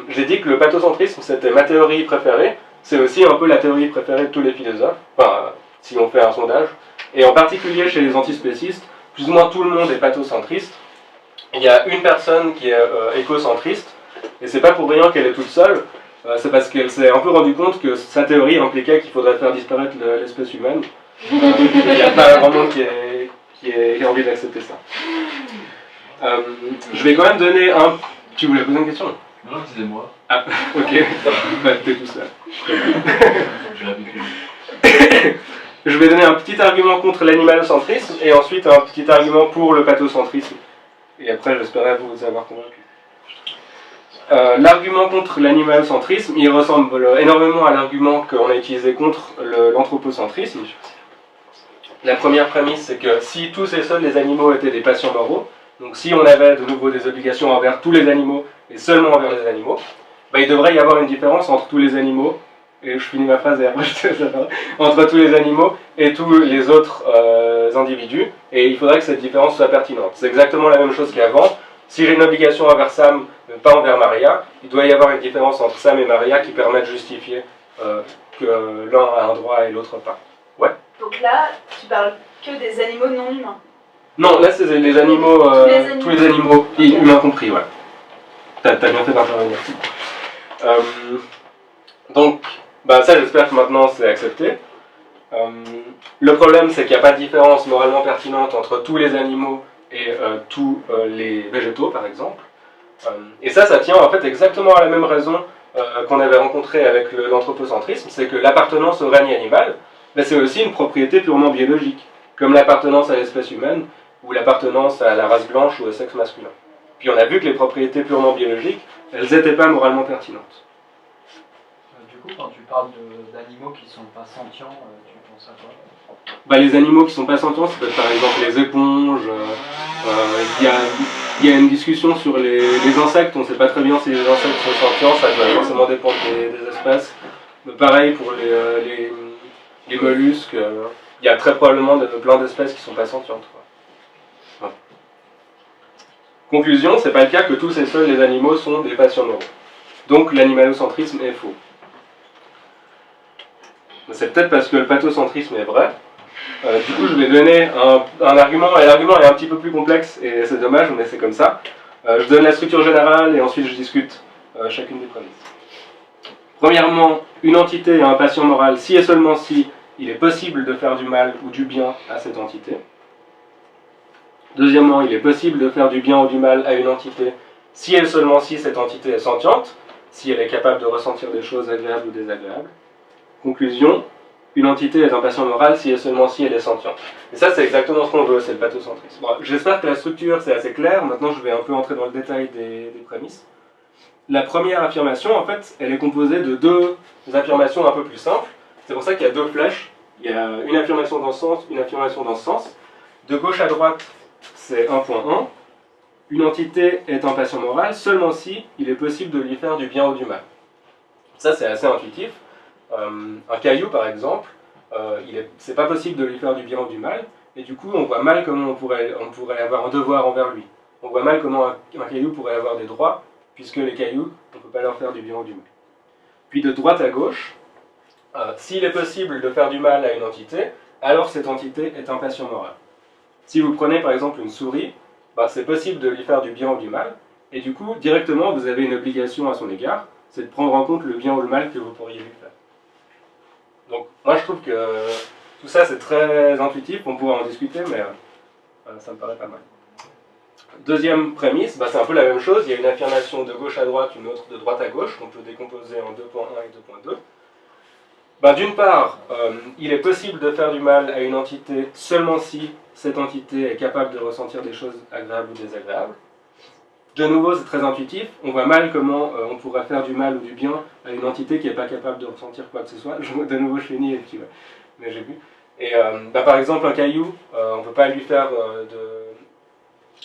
J'ai dit que le pathocentrisme c'était ma théorie préférée, c'est aussi un peu la théorie préférée de tous les philosophes, enfin si on fait un sondage, et en particulier chez les antispécistes, plus ou moins tout le monde est pathocentriste. Il y a une personne qui est écocentriste, et c'est pas pour rien qu'elle est toute seule, c'est parce qu'elle s'est un peu rendu compte que sa théorie impliquait qu'il faudrait faire disparaître l'espèce humaine. Il n'y a pas grand monde qui ait envie d'accepter ça. Je vais quand même donner un... Tu voulais poser une question ? Non, disais-moi. Ah, ok. Bah, t'es tout seul. J'ai l'habitude. Je vais donner un petit argument contre l'animalocentrisme et ensuite un petit argument pour le pathocentrisme. Et après, j'espérais vous avoir convaincu. L'argument contre l'animalocentrisme, il ressemble énormément à l'argument qu'on a utilisé contre l'anthropocentrisme. La première prémisse, c'est que si tous et seuls les animaux étaient des patients moraux, donc si on avait de nouveau des obligations envers tous les animaux et seulement envers les animaux, bah, il devrait y avoir une différence entre tous les animaux, et je finis ma phrase et après je te laisse la parole, entre tous les animaux et tous les autres individus, et il faudrait que cette différence soit pertinente. C'est exactement la même chose qu'avant. Si j'ai une obligation envers Sam, mais pas envers Maria, il doit y avoir une différence entre Sam et Maria qui permet de justifier que l'un a un droit et l'autre pas. Ouais. Donc là, tu parles que des animaux non humains. Non, là c'est les animaux, tous les animaux, humains compris, ouais. T'as bien fait d'intervenir. Donc, bah ça j'espère que maintenant c'est accepté. Le problème c'est qu'il n'y a pas de différence moralement pertinente entre tous les animaux et tous les végétaux par exemple. Et ça tient en fait exactement à la même raison qu'on avait rencontrée avec l'anthropocentrisme, c'est que l'appartenance au règne animal, ben, c'est aussi une propriété purement biologique, comme l'appartenance à l'espèce humaine ou l'appartenance à la race blanche ou au sexe masculin. Puis on a vu que les propriétés purement biologiques, elles n'étaient pas moralement pertinentes. Du coup, quand tu parles d'animaux qui ne sont pas sentients, tu penses à quoi ? Bah, les animaux qui ne sont pas sentients, c'est par exemple les éponges. Il y a une discussion sur les insectes, on ne sait pas très bien si les insectes sont sentients, ça doit forcément dépendre des espèces. Mais pareil pour les mollusques, il y a très probablement plein d'espèces qui ne sont pas sentientes. Voilà. Conclusion, c'est pas le cas que tous et seuls les animaux sont des patients moraux. Donc l'animalocentrisme est faux. C'est peut-être parce que le pathocentrisme est vrai. Du coup, je vais donner un argument, et l'argument est un petit peu plus complexe, et c'est dommage, mais c'est comme ça. Je donne la structure générale, et ensuite je discute chacune des prémices. Premièrement, une entité a un patient moral si et seulement si il est possible de faire du mal ou du bien à cette entité. Deuxièmement, il est possible de faire du bien ou du mal à une entité si et seulement si cette entité est sentiente, si elle est capable de ressentir des choses agréables ou désagréables. Conclusion, une entité est un patient moral si et seulement si elle est sentiente. Et ça, c'est exactement ce qu'on veut, c'est le pathocentrisme. Bon, j'espère que la structure, c'est assez clair. Maintenant, je vais un peu entrer dans le détail des prémices. La première affirmation, en fait, elle est composée de deux affirmations un peu plus simples. C'est pour ça qu'il y a deux flèches. Il y a une affirmation dans ce sens, une affirmation dans ce sens. De gauche à droite, c'est 1.1. Une entité est un patient moral seulement si il est possible de lui faire du bien ou du mal. Ça, c'est assez intuitif. Un caillou, par exemple, c'est pas possible de lui faire du bien ou du mal, et du coup, on voit mal comment on pourrait avoir un devoir envers lui. On voit mal comment un caillou pourrait avoir des droits, puisque les cailloux, on ne peut pas leur faire du bien ou du mal. Puis de droite à gauche, s'il est possible de faire du mal à une entité, alors cette entité est un patient moral. Si vous prenez par exemple une souris, c'est possible de lui faire du bien ou du mal, et du coup, directement, vous avez une obligation à son égard, c'est de prendre en compte le bien ou le mal que vous pourriez lui faire. Donc, moi je trouve que tout ça c'est très intuitif, on pourra en discuter, mais ça me paraît pas mal. Deuxième prémisse, c'est un peu la même chose, il y a une affirmation de gauche à droite, une autre de droite à gauche, qu'on peut décomposer en 2.1 et 2.2. D'une part, il est possible de faire du mal à une entité seulement si cette entité est capable de ressentir des choses agréables ou désagréables. De nouveau, c'est très intuitif, on voit mal comment on pourrait faire du mal ou du bien à une entité qui n'est pas capable de ressentir quoi que ce soit. De nouveau, je finis, et puis, mais j'ai vu. Et par exemple, un caillou, on ne peut pas lui faire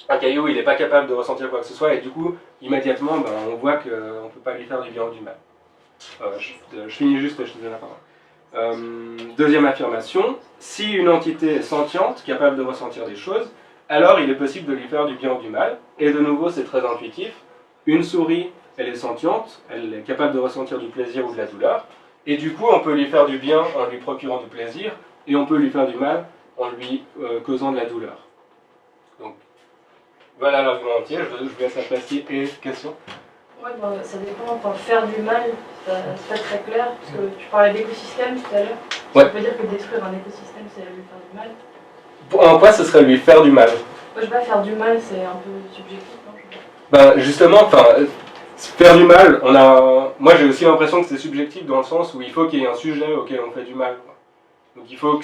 Un caillou, il n'est pas capable de ressentir quoi que ce soit, et du coup, immédiatement, on voit qu'on ne peut pas lui faire du bien ou du mal. Je finis juste et je te donne la parole. Deuxième affirmation, si une entité est sentiente, capable de ressentir des choses, alors il est possible de lui faire du bien ou du mal. Et de nouveau, c'est très intuitif. Une souris, elle est sentiente, elle est capable de ressentir du plaisir ou de la douleur, et du coup, on peut lui faire du bien en lui procurant du plaisir, et on peut lui faire du mal en lui causant de la douleur. Donc, voilà l'argument entier, je vous laisse la place et question. Ouais, ça dépend. Enfin, faire du mal, c'est pas très clair, parce que tu parlais d'écosystème tout à l'heure. Ouais. Ça veut dire que détruire un écosystème, c'est lui faire du mal. En quoi ce serait lui faire du mal? Moi, je sais pas, faire du mal, c'est un peu subjectif, non? Justement, faire du mal, moi j'ai aussi l'impression que c'est subjectif dans le sens où il faut qu'il y ait un sujet auquel on fait du mal. Donc il faut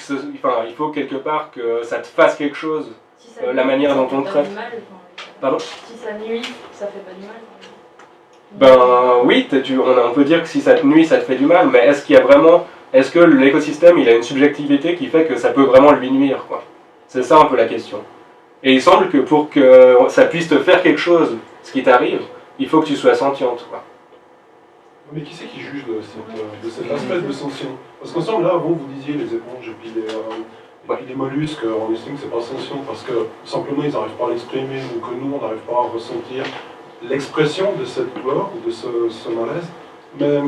quelque part que ça te fasse quelque chose, Si ça la manière dont on le traite. Pardon? Si ça nuit, ça fait pas du mal. Oui, on peut dire que si ça te nuit, ça te fait du mal, mais est-ce que l'écosystème il a une subjectivité qui fait que ça peut vraiment lui nuire, quoi? C'est ça un peu la question. Et il semble que pour que ça puisse te faire quelque chose, ce qui t'arrive, il faut que tu sois sentiente, quoi. Mais qui c'est qui juge de cet aspect de sentient? Parce qu'ensemble, là, avant, vous disiez les éponges et puis les mollusques, on estime que c'est pas sentient parce que simplement ils n'arrivent pas à l'exprimer ou que nous, on n'arrive pas à ressentir l'expression de cette douleur ou de ce malaise. Mais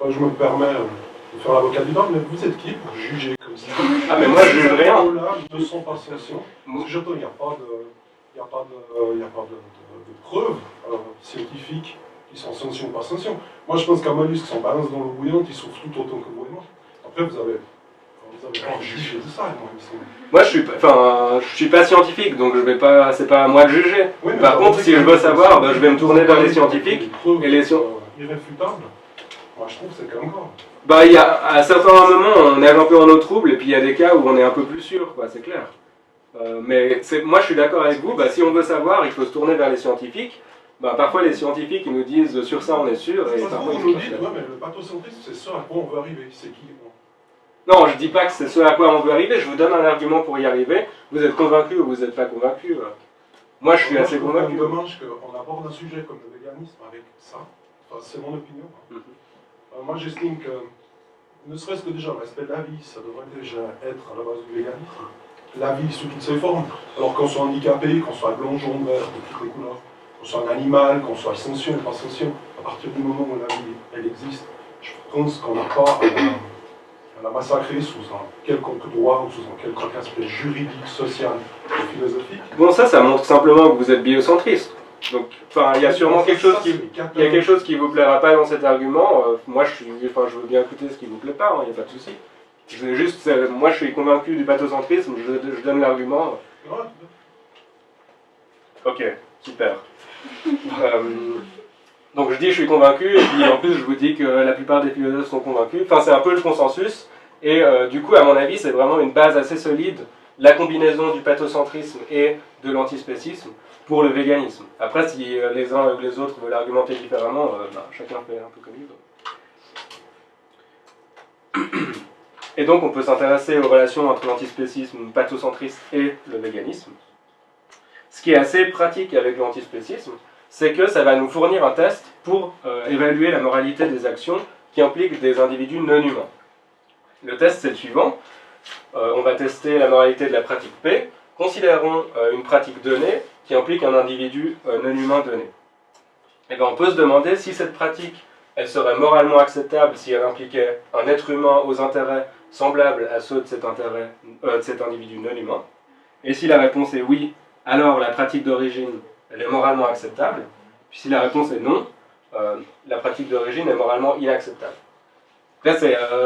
je me permets de faire l'avocat du diable, mais vous êtes qui pour juger comme ça? Ah, mais moi je juge rien. Ces mots-là ne sont pas sentients. Parce que il n'y a pas de preuves scientifiques qui sont sentients ou pas sentients. Moi je pense qu'un mollusque, si on balance dans l'eau bouillante, il souffre tout autant que vous et moi. Après vous avez pas jugé de ça, moi, il me semble. Moi je suis pas scientifique, donc c'est pas à moi de juger. Oui, Par contre, si je veux savoir, je vais me tourner vers les scientifiques. Et les irréfutables. Moi je trouve que c'est quand même grave. Il y a, à certains moments, on nage un peu en eau trouble, et puis il y a des cas où on est un peu plus sûr, quoi, c'est clair. Moi je suis d'accord avec vous, si on veut savoir, il faut se tourner vers les scientifiques. Parfois les scientifiques ils nous disent sur ça on est sûr, et parfois vous nous dites, mais le pathocentrisme c'est ce à quoi on veut arriver, c'est qui moi? Non, je dis pas que c'est ce à quoi on veut arriver, je vous donne un argument pour y arriver, vous êtes convaincu ou vous n'êtes pas convaincu. Moi je suis assez convaincu. C'est dommage qu'on aborde un sujet comme le véganisme avec ça, c'est mon opinion. Moi j'estime que, ne serait-ce que déjà le respect de la vie, ça devrait déjà être à la base du véganisme. La vie sous toutes ses formes, alors qu'on soit handicapé, qu'on soit blanc, jaune, vert, de toutes les couleurs, qu'on soit un animal, qu'on soit sentient ou pas sentient, à partir du moment où la vie elle existe, je pense qu'on n'a pas à la massacrer sous un quelconque droit ou sous un quelconque aspect juridique, social et philosophique. Bon, ça montre simplement que vous êtes biocentriste. Donc, il y a sûrement quelque chose qui vous plaira pas dans cet argument. Moi, je veux bien écouter ce qui vous plaît pas, il n'y a pas de souci. Moi, je suis convaincu du pathocentrisme, je donne l'argument. Ok, super. Donc je dis je suis convaincu, et puis en plus je vous dis que la plupart des philosophes sont convaincus. C'est un peu le consensus, et du coup, à mon avis, c'est vraiment une base assez solide, la combinaison du pathocentrisme et de l'antispécisme pour le véganisme. Après, si les uns ou les autres veulent argumenter différemment, chacun fait un peu comme il veut. Et donc, on peut s'intéresser aux relations entre l'antispécisme pathocentriste et le véganisme. Ce qui est assez pratique avec l'antispécisme, c'est que ça va nous fournir un test pour évaluer la moralité des actions qui impliquent des individus non humains. Le test, c'est le suivant. On va tester la moralité de la pratique P. Considérons une pratique donnée qui implique un individu non humain donné. Et bien, on peut se demander si cette pratique elle serait moralement acceptable si elle impliquait un être humain aux intérêts semblables à ceux de cet individu non humain. Et si la réponse est oui, alors la pratique d'origine, elle est moralement acceptable. Puis si la réponse est non, la pratique d'origine est moralement inacceptable. Là,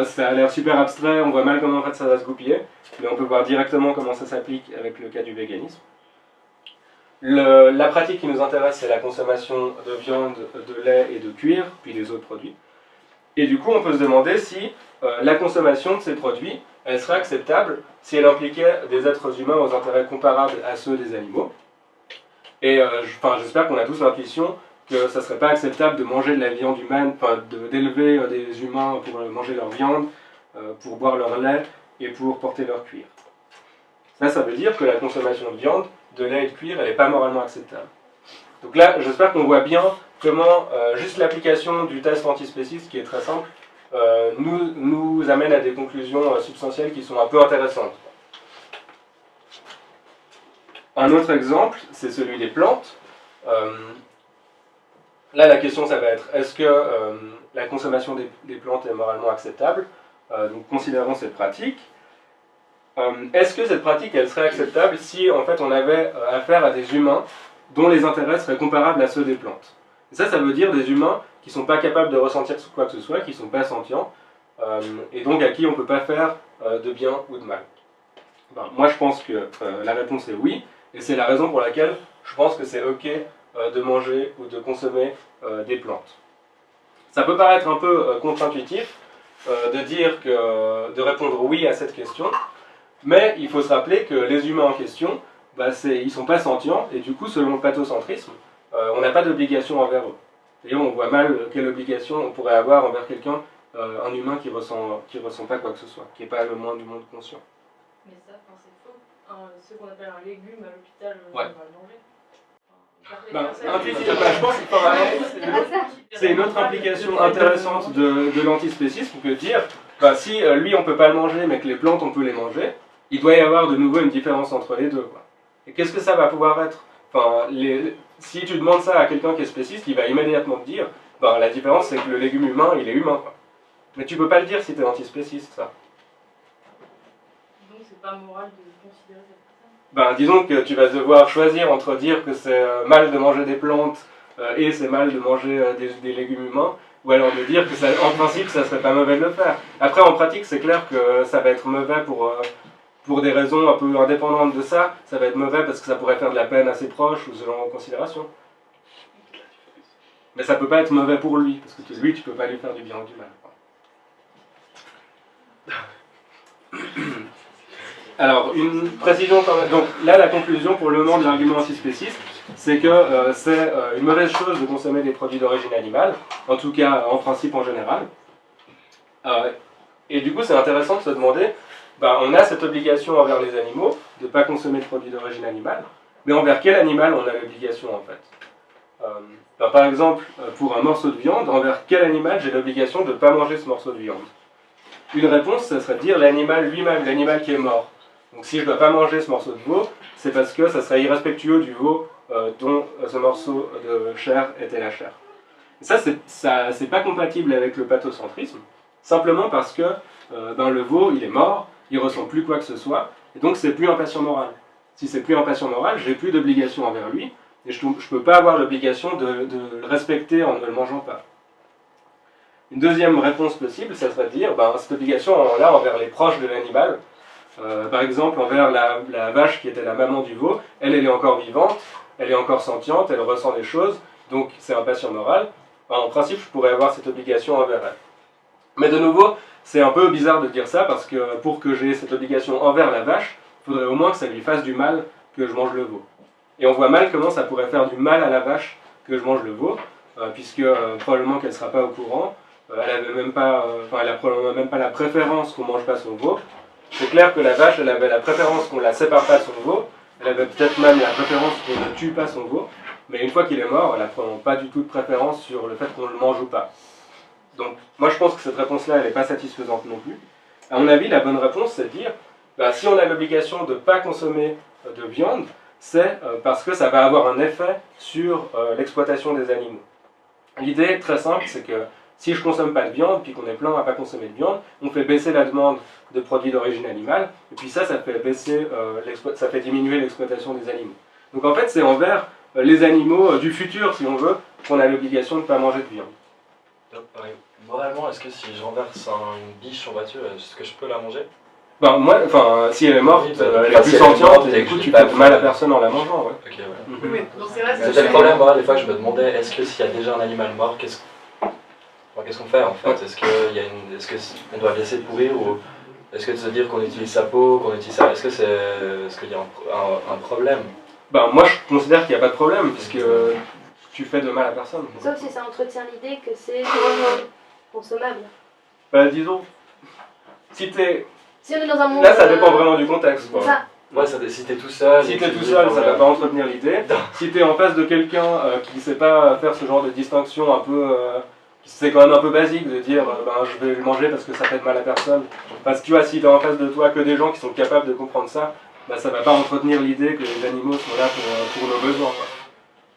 ça a l'air super abstrait, on voit mal comment en fait ça va se goupiller, mais on peut voir directement comment ça s'applique avec le cas du véganisme. La pratique qui nous intéresse, c'est la consommation de viande, de lait et de cuir, puis les autres produits. Et du coup, on peut se demander si la consommation de ces produits, elle serait acceptable si elle impliquait des êtres humains aux intérêts comparables à ceux des animaux. Et j'espère qu'on a tous l'intuition que ça ne serait pas acceptable de manger de la viande humaine, d'élever des humains pour manger leur viande, pour boire leur lait et pour porter leur cuir. Ça veut dire que la consommation de viande, de lait et de cuir, elle n'est pas moralement acceptable. Donc là, j'espère qu'on voit bien comment juste l'application du test antispéciste, qui est très simple, nous amène à des conclusions substantielles qui sont un peu intéressantes. Un autre exemple, c'est celui des plantes. Là, la question, ça va être, est-ce que la consommation des plantes est moralement acceptable? Donc, considérons cette pratique. Est-ce que cette pratique, elle serait acceptable si, en fait, on avait affaire à des humains dont les intérêts seraient comparables à ceux des plantes? Et ça veut dire des humains qui ne sont pas capables de ressentir quoi que ce soit, qui ne sont pas sentients, et donc à qui on ne peut pas faire de bien ou de mal. Moi, je pense que la réponse est oui, et c'est la raison pour laquelle je pense que c'est ok de manger ou de consommer des plantes. Ça peut paraître un peu contre-intuitif de dire de répondre oui à cette question, mais il faut se rappeler que les humains en question, ils ne sont pas sentients, et du coup, selon le pathocentrisme, on n'a pas d'obligation envers eux. D'ailleurs, on voit mal quelle obligation on pourrait avoir envers quelqu'un, un humain qui ressent pas quoi que ce soit, qui n'est pas le moins du monde conscient. Mais ça, c'est faux. Ce qu'on appelle un légume à l'hôpital, on Ouais. va le manger. Je pense que c'est une autre implication intéressante de l'antispécisme que de dire, si lui on peut pas le manger mais que les plantes on peut les manger, il doit y avoir de nouveau une différence entre les deux, quoi. Et qu'est-ce que ça va pouvoir être? Si tu demandes ça à quelqu'un qui est spéciste, il va immédiatement te dire, la différence c'est que le légume humain il est humain, quoi. Mais tu peux pas le dire si tu es antispéciste, ça. Donc c'est pas moral de considérer cette personne. Disons que tu vas devoir choisir entre dire que c'est mal de manger des plantes et c'est mal de manger des légumes humains, ou alors de dire que en principe ça serait pas mauvais de le faire. Après en pratique c'est clair que ça va être mauvais pour des raisons un peu indépendantes de ça, ça va être mauvais parce que ça pourrait faire de la peine à ses proches ou ce genre de considération. Mais ça peut pas être mauvais pour lui, parce que lui tu peux pas lui faire du bien ou du mal. Alors, une précision quand même. Donc là, la conclusion pour le moment de l'argument antispéciste, c'est que c'est une mauvaise chose de consommer des produits d'origine animale, en tout cas en principe en général. Et du coup, c'est intéressant de se demander, on a cette obligation envers les animaux de ne pas consommer de produits d'origine animale, mais envers quel animal on a l'obligation en fait? Par exemple, pour un morceau de viande, envers quel animal j'ai l'obligation de ne pas manger ce morceau de viande? Une réponse, ça serait de dire l'animal lui-même, l'animal qui est mort. Donc si je ne dois pas manger ce morceau de veau, c'est parce que ça serait irrespectueux du veau dont ce morceau de chair était la chair. Et ça, c'est pas compatible avec le pathocentrisme, simplement parce que le veau, il est mort, il ressent plus quoi que ce soit, et donc c'est plus un patient moral. Si c'est plus un patient moral, j'ai plus d'obligation envers lui, et je ne peux pas avoir l'obligation de le respecter en ne le mangeant pas. Une deuxième réponse possible, ça serait de dire, cette obligation-là envers les proches de l'animal, par exemple envers la vache qui était la maman du veau, elle est encore vivante, elle est encore sentiente, elle ressent des choses, donc c'est un patient moral. En principe, je pourrais avoir cette obligation envers elle. Mais de nouveau, c'est un peu bizarre de dire ça, parce que pour que j'ai cette obligation envers la vache, il faudrait au moins que ça lui fasse du mal que je mange le veau. Et on voit mal comment ça pourrait faire du mal à la vache que je mange le veau, puisque probablement qu'elle ne sera pas au courant, elle a probablement même pas la préférence qu'on ne mange pas son veau. C'est clair que la vache, elle avait la préférence qu'on ne la sépare pas de son veau, elle avait peut-être même la préférence qu'on ne tue pas son veau, mais une fois qu'il est mort, elle n'a probablement pas du tout de préférence sur le fait qu'on le mange ou pas. Donc moi je pense que cette réponse-là, elle n'est pas satisfaisante non plus. À mon avis, la bonne réponse, c'est de dire, si on a l'obligation de ne pas consommer de viande, c'est parce que ça va avoir un effet sur l'exploitation des animaux. L'idée très simple, c'est que si je consomme pas de viande, puis qu'on est plein à pas consommer de viande, on fait baisser la demande de produits d'origine animale, et puis ça fait baisser, ça fait diminuer l'exploitation des animaux. Donc en fait, c'est envers les animaux du futur, si on veut, qu'on a l'obligation de ne pas manger de viande. Donc, moralement, est-ce que si je renverse une biche en voiture, est-ce que je peux la manger? Ben, moi, enfin, si elle est morte, Oui, elle est plus sentiente, et du coup, tu fais mal à personne en la mangeant, ouais. Ok, ouais. Mhm. Oui, donc c'est vrai, C'était le problème, moi, des fois, je me demandais, est-ce que s'il y a déjà un animal mort, qu'est-ce qu'on fait en fait? Est-ce qu'on doit laisser pourrir ou est-ce que de se dire qu'on utilise sa peau, qu'on utilise ça, est-ce qu'il y a un problème? Ben, moi, je considère qu'il n'y a pas de problème, puisque tu fais de mal à personne. Sauf si ça entretient l'idée que c'est consommable. Ben, disons, si t'es... Si on est dans un monde. Là, ça dépend vraiment du contexte, quoi. C'est ça. Ouais, si t'es tout seul. Si t'es tout seul, ça va pas entretenir l'idée. Si t'es en face de quelqu'un qui sait pas faire ce genre de distinction un peu... c'est quand même un peu basique de dire ben, je vais le manger parce que ça fait de mal à personne. Parce que tu vois, si t'as en face de toi que des gens qui sont capables de comprendre ça, ben, ça va pas entretenir l'idée que les animaux sont là pour nos besoins, quoi.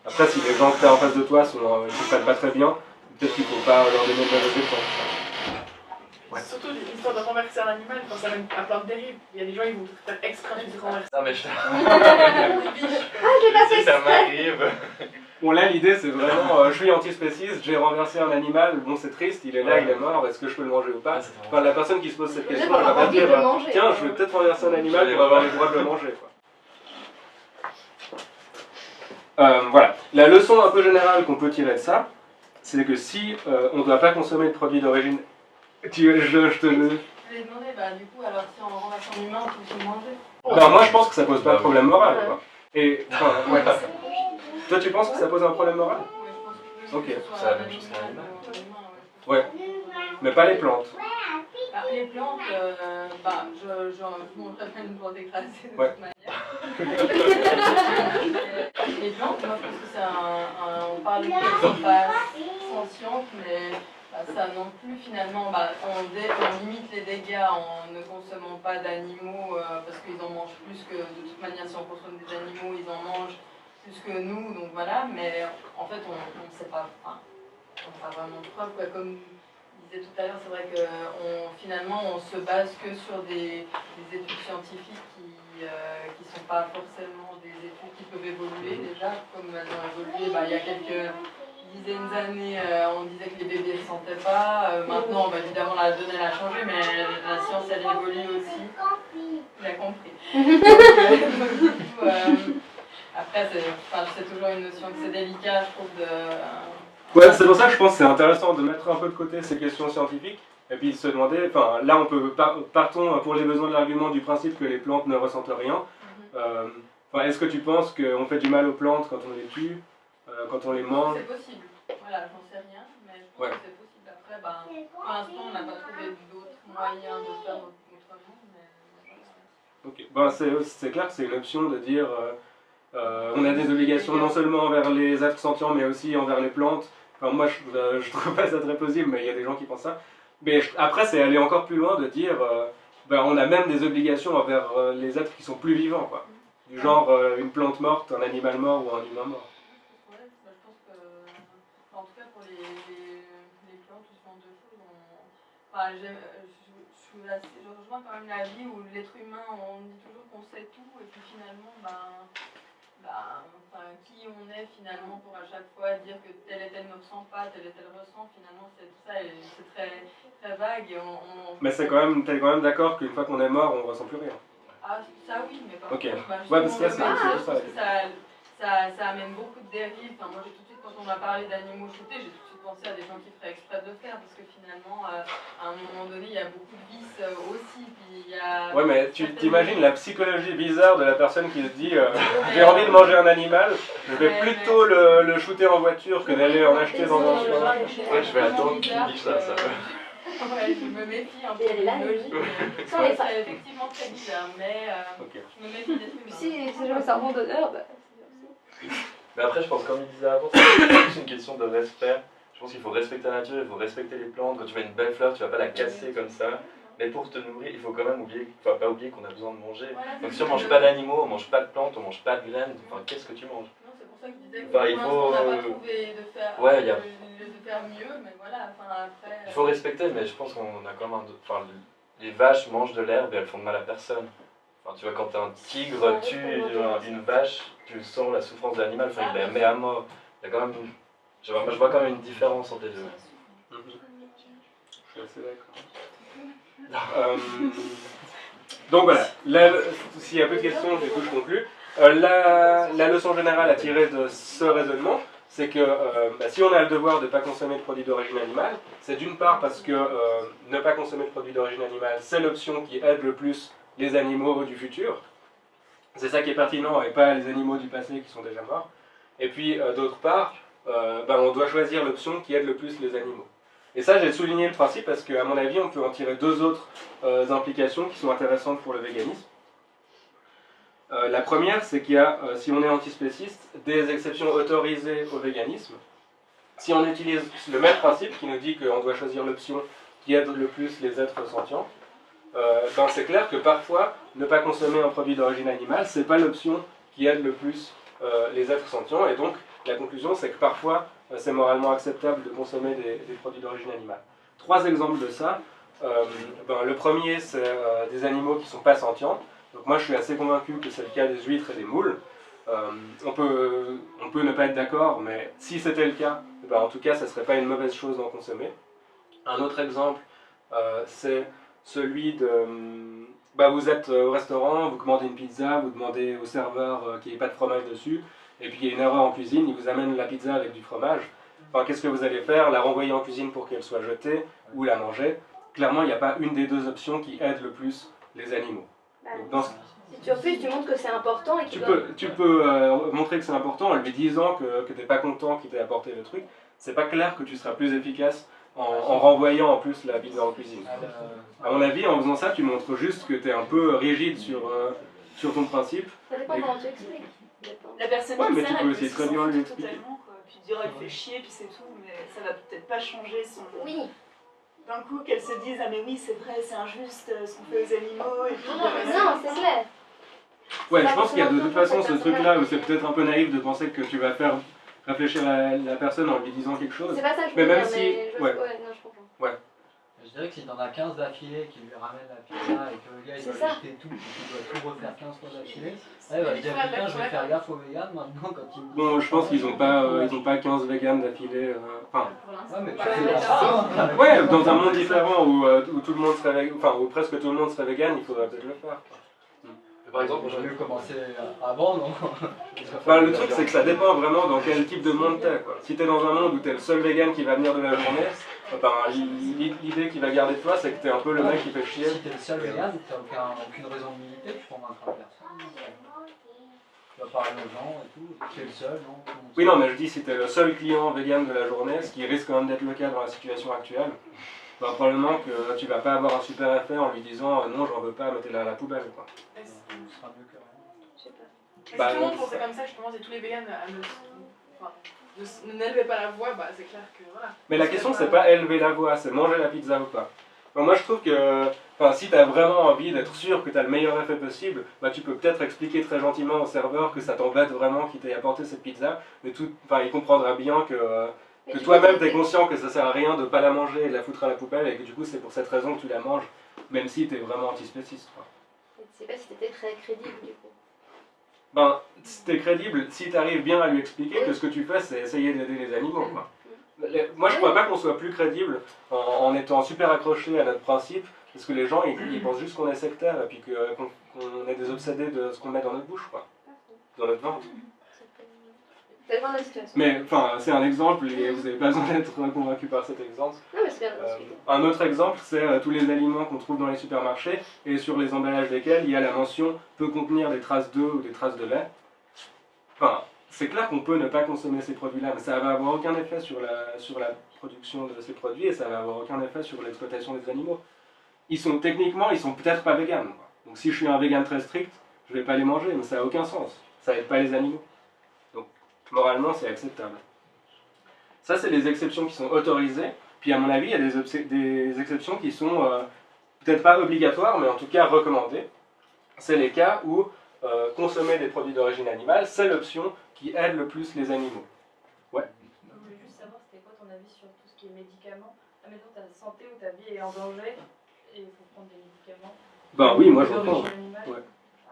Après, si les gens que t'as en face de toi ils comprennent pas très bien, peut-être qu'il faut pas leur donner de mauvais exemple. Ouais. Surtout l'histoire de renverser un animal quand ça mène à plein de dérives. Il y a des gens qui vont faire exprès de renverser. Non mais je... j'ai pas fait ça exprès. m'arrive. Bon là l'idée c'est vraiment, je suis antispéciste, j'ai renversé un animal, bon c'est triste, il est là, il est mort, est-ce que je peux le manger ou pas? Enfin la personne qui se pose cette question, elle va pas dire, tiens je vais peut-être renverser un animal pour avoir le droit de le manger, quoi. Voilà, la leçon un peu générale qu'on peut tirer de ça, c'est que si on ne doit pas consommer de produits d'origine... je te... Je voulais demander, bah du coup, alors si on renverse un humain, on peut se manger? Non, moi je pense que ça pose pas de problème moral, quoi. Et, enfin, ouais. Toi tu penses que ça pose un problème moral? Oui, je pense que Ok. ce soit C'est la un même chose qu'un animal animal. ou un humain, ouais. Ouais, mais pas les plantes. Bah, les plantes, je mangerais pas une plante écrasée de Ouais. toute manière. Les plantes, moi je pense que c'est on parle de qu'elles sont pas sentientes, mais ça non plus finalement, on limite les dégâts en ne consommant pas d'animaux parce qu'ils en mangent plus que, de toute manière si on consomme des animaux, ils en mangent plus que nous, donc voilà, mais en fait on ne sait pas, on n'a pas vraiment de preuves, quoi. Comme disais tout à l'heure, c'est vrai que finalement on se base que sur des études scientifiques qui sont pas forcément des études qui peuvent évoluer déjà, comme elles ont évolué il y a quelques dizaines d'années, on disait que les bébés ne sentaient pas, maintenant évidemment la donne elle a changé, mais la science elle évolue aussi. J'ai compris. Donc, du coup, après c'est toujours une notion que c'est délicat je trouve de... Ouais, c'est pour ça que je pense que c'est intéressant de mettre un peu de côté ces questions scientifiques et puis de se demander, enfin là on peut, partons pour les besoins de l'argument du principe que les plantes ne ressentent rien. Est-ce que tu penses qu'on fait du mal aux plantes quand on les tue, quand on les mange? C'est possible, voilà, j'en sais rien, mais je pense que c'est possible. Après, pour l'instant on n'a pas trouvé d'autres moyens de faire autrement, mais voilà. Ok, c'est clair que c'est une option de dire on a des obligations non seulement envers les êtres sentients mais aussi envers les plantes. Enfin, moi je trouve pas ça très plausible, mais il y a des gens qui pensent ça. Mais après c'est aller encore plus loin de dire on a même des obligations envers les êtres qui sont plus vivants, quoi. Du genre une plante morte, un animal mort ou un humain mort. Ouais, je pense que, en tout cas pour les plantes, ou ce genre de choses, je rejoins quand même la vie où l'être humain, on dit toujours qu'on sait tout, et puis finalement, qui on est finalement pour à chaque fois dire que tel et tel ne ressent pas, tel et tel ressent, finalement c'est tout ça, et c'est très, très vague. Et Mais t'es quand même d'accord qu'une fois qu'on est mort, on ressent plus rien. Ah, ça oui, mais par Ok. contre, Ouais, parce que là, c'est ça, ça amène beaucoup de dérives. Enfin, moi, j'ai tout de suite, quand on m'a parlé d'animaux shootés, j'ai tout de suite pensé à des gens qui feraient exprès de le faire, parce que finalement, à un moment donné, il y a beaucoup de vices aussi. Puis il y a ouais, mais tu t'imagines la psychologie bizarre de la personne qui se dit j'ai envie de manger un animal, je vais plutôt le shooter en voiture que d'aller en acheter dans un supermarché. Ouais, je vais attendre qu'il me dise ça. Ouais, je me méfie un peu de la logique. C'est effectivement très bizarre, mais je me méfie des trucs. Si jamais c'est un randonneur, Mais après, je pense, comme il disait avant, c'est juste une question de respect. Je pense qu'il faut respecter la nature, il faut respecter les plantes. Quand tu vois une belle fleur, tu vas pas la casser comme ça. Mais pour te nourrir, il faut quand même pas oublier qu'on a besoin de manger. Donc si on mange pas d'animaux, on mange pas de plantes, on mange pas de graines, enfin qu'est-ce que tu manges? Non, c'est pour ça que je disais que Enfin, il pour l'instant, faut... on n'a pas trouvé de faire Ouais, il y a obligé de faire mieux, mais voilà, enfin après... Il faut respecter, mais je pense qu'on a quand même enfin, les vaches mangent de l'herbe et elles font de mal à personne. Enfin, tu vois, quand un tigre tue une vache, tu sens la souffrance de l'animal, enfin, il la met à mort. Il y a quand même je vois quand même une différence entre les deux. Je suis assez d'accord. Donc voilà, là, s'il y a peu de questions, du coup je conclue. La leçon générale à tirer de ce raisonnement, c'est que si on a le devoir de ne pas consommer de produits d'origine animale, c'est d'une part parce que ne pas consommer de produits d'origine animale, c'est l'option qui aide le plus les animaux du futur. C'est ça qui est pertinent et pas les animaux du passé qui sont déjà morts. Et puis d'autre part, on doit choisir l'option qui aide le plus les animaux. Et ça, j'ai souligné le principe parce qu'à mon avis, on peut en tirer deux autres implications qui sont intéressantes pour le véganisme. La première, c'est qu'il y a, si on est antispéciste, des exceptions autorisées au véganisme. Si on utilise le même principe qui nous dit qu'on doit choisir l'option qui aide le plus les êtres sentients, c'est clair que parfois, ne pas consommer un produit d'origine animale, c'est pas l'option qui aide le plus les êtres sentients, et donc la conclusion, c'est que parfois, c'est moralement acceptable de consommer des produits d'origine animale. Trois exemples de ça. Le premier, c'est des animaux qui ne sont pas sentients. Donc moi, je suis assez convaincu que c'est le cas des huîtres et des moules. On peut ne pas être d'accord, mais si c'était le cas, en tout cas, ça ne serait pas une mauvaise chose d'en consommer. Un autre exemple, c'est celui de... vous êtes au restaurant, vous commandez une pizza, vous demandez au serveur qu'il n'y ait pas de fromage dessus, et puis il y a une erreur en cuisine, il vous amène la pizza avec du fromage. Enfin, qu'est-ce que vous allez faire? La renvoyer en cuisine pour qu'elle soit jetée ou la manger? Clairement, il n'y a pas une des deux options qui aide le plus les animaux. Donc, si tu refuses, tu montres que c'est important et tu peux montrer que c'est important en lui disant que tu n'es pas content qu'il t'ait apporté le truc. C'est pas clair que tu seras plus efficace en renvoyant en plus la pizza en cuisine. À mon avis, en faisant ça, tu montres juste que tu es un peu rigide sur ton principe. Ça dépend comment tu expliques. La personne ouais, qui mais sert, tu peux elle aussi peut très bien s'en lui foutre expliquer. totalement, quoi. Puis dire elle fait chier, puis c'est tout, mais ça va peut-être pas changer son... Oui. D'un coup, qu'elle se dise, ah mais oui, c'est vrai, c'est injuste ce qu'on fait aux animaux, et puis... Non, c'est clair. Ouais, je pense qu'il y a de toute façon ce truc-là où c'est peut-être un peu naïf de penser que tu vas faire réfléchir la personne en lui disant quelque chose. C'est pas ça que je mais veux même dire, si... mais je... ouais. Ouais, non, je comprends. Ouais. Je dirais que si t'en as 15 d'affilée qui lui ramènent la pizza et que le gars il doit jeter tout et qu'il doit tout refaire 15 fois d'affilée, il va se dire putain je vais faire gaffe aux véganes maintenant quand il me dit... Bon, je pense qu'ils ont pas 15 véganes d'affilée. Enfin... Ouais, mais tu fais la ouais, dans un monde différent où tout le monde serait vegan, enfin où presque tout le monde serait vegan, il faudrait peut-être le faire. Par exemple, j'aurais mieux commencer avant, non? Le truc, c'est que ça dépend vraiment dans quel type de monde t'es. Si t'es dans un monde où t'es le seul vegan qui va venir de la journée, l'idée qu'il va garder de toi, c'est que t'es un peu le mec qui fait chier. Si t'es le seul vegan, t'as aucune raison de militer, tu convaincras personne. Tu vas parler aux gens et tout, t'es le seul, non? Oui, non, mais je dis si t'es le seul client vegan de la journée, ce qui risque quand même d'être le cas dans la situation actuelle, probablement que tu vas pas avoir un super effet en lui disant non, j'en veux pas, mettez-la à la poubelle. Quoi. Ce sera mieux que rien. Je sais pas. Si tout le monde pensait comme ça, justement, si tous les véganes n'élevaient pas la voix, c'est clair que voilà. Mais la question, c'est pas élever la voix, c'est manger la pizza ou pas. Moi, je trouve que si tu as vraiment envie d'être sûr que tu as le meilleur effet possible, tu peux peut-être expliquer très gentiment au serveur que ça t'embête vraiment qu'il t'ait apporté cette pizza, mais il comprendra bien que toi-même, tu es conscient que ça sert à rien de pas la manger et de la foutre à la poubelle, et que du coup, c'est pour cette raison que tu la manges, même si tu es vraiment antispéciste. Je sais pas si t'étais très crédible du coup. Si t'es crédible, si tu arrives bien à lui expliquer que ce que tu fais, c'est essayer d'aider les animaux. Quoi. Moi, je crois pas qu'on soit plus crédible en étant super accroché à notre principe, parce que les gens, ils pensent juste qu'on est sectaire et puis qu'on est des obsédés de ce qu'on met dans notre bouche, quoi, dans notre ventre. Mais c'est un exemple et vous n'avez pas besoin d'être convaincu par cet exemple. Non, mais c'est bien un autre exemple, c'est tous les aliments qu'on trouve dans les supermarchés et sur les emballages desquels il y a la mention peut contenir des traces d'eau ou des traces de lait. C'est clair qu'on peut ne pas consommer ces produits-là, mais ça va avoir aucun effet sur la production de ces produits et ça va avoir aucun effet sur l'exploitation des animaux. Techniquement, ils sont peut-être pas véganes. Donc si je suis un vegan très strict, je vais pas les manger, mais ça n'a aucun sens. Ça aide pas les animaux. Moralement, c'est acceptable. Ça, c'est les exceptions qui sont autorisées. Puis, à mon avis, il y a des exceptions qui sont peut-être pas obligatoires, mais en tout cas recommandées. C'est les cas où consommer des produits d'origine animale, c'est l'option qui aide le plus les animaux. Ouais. Je voulais juste savoir c'était quoi ton avis sur tout ce qui est médicaments. Admettons, ta santé ou ta vie est en danger et il faut prendre des médicaments. Ben oui, moi je D'origine reprends. animale. Ouais.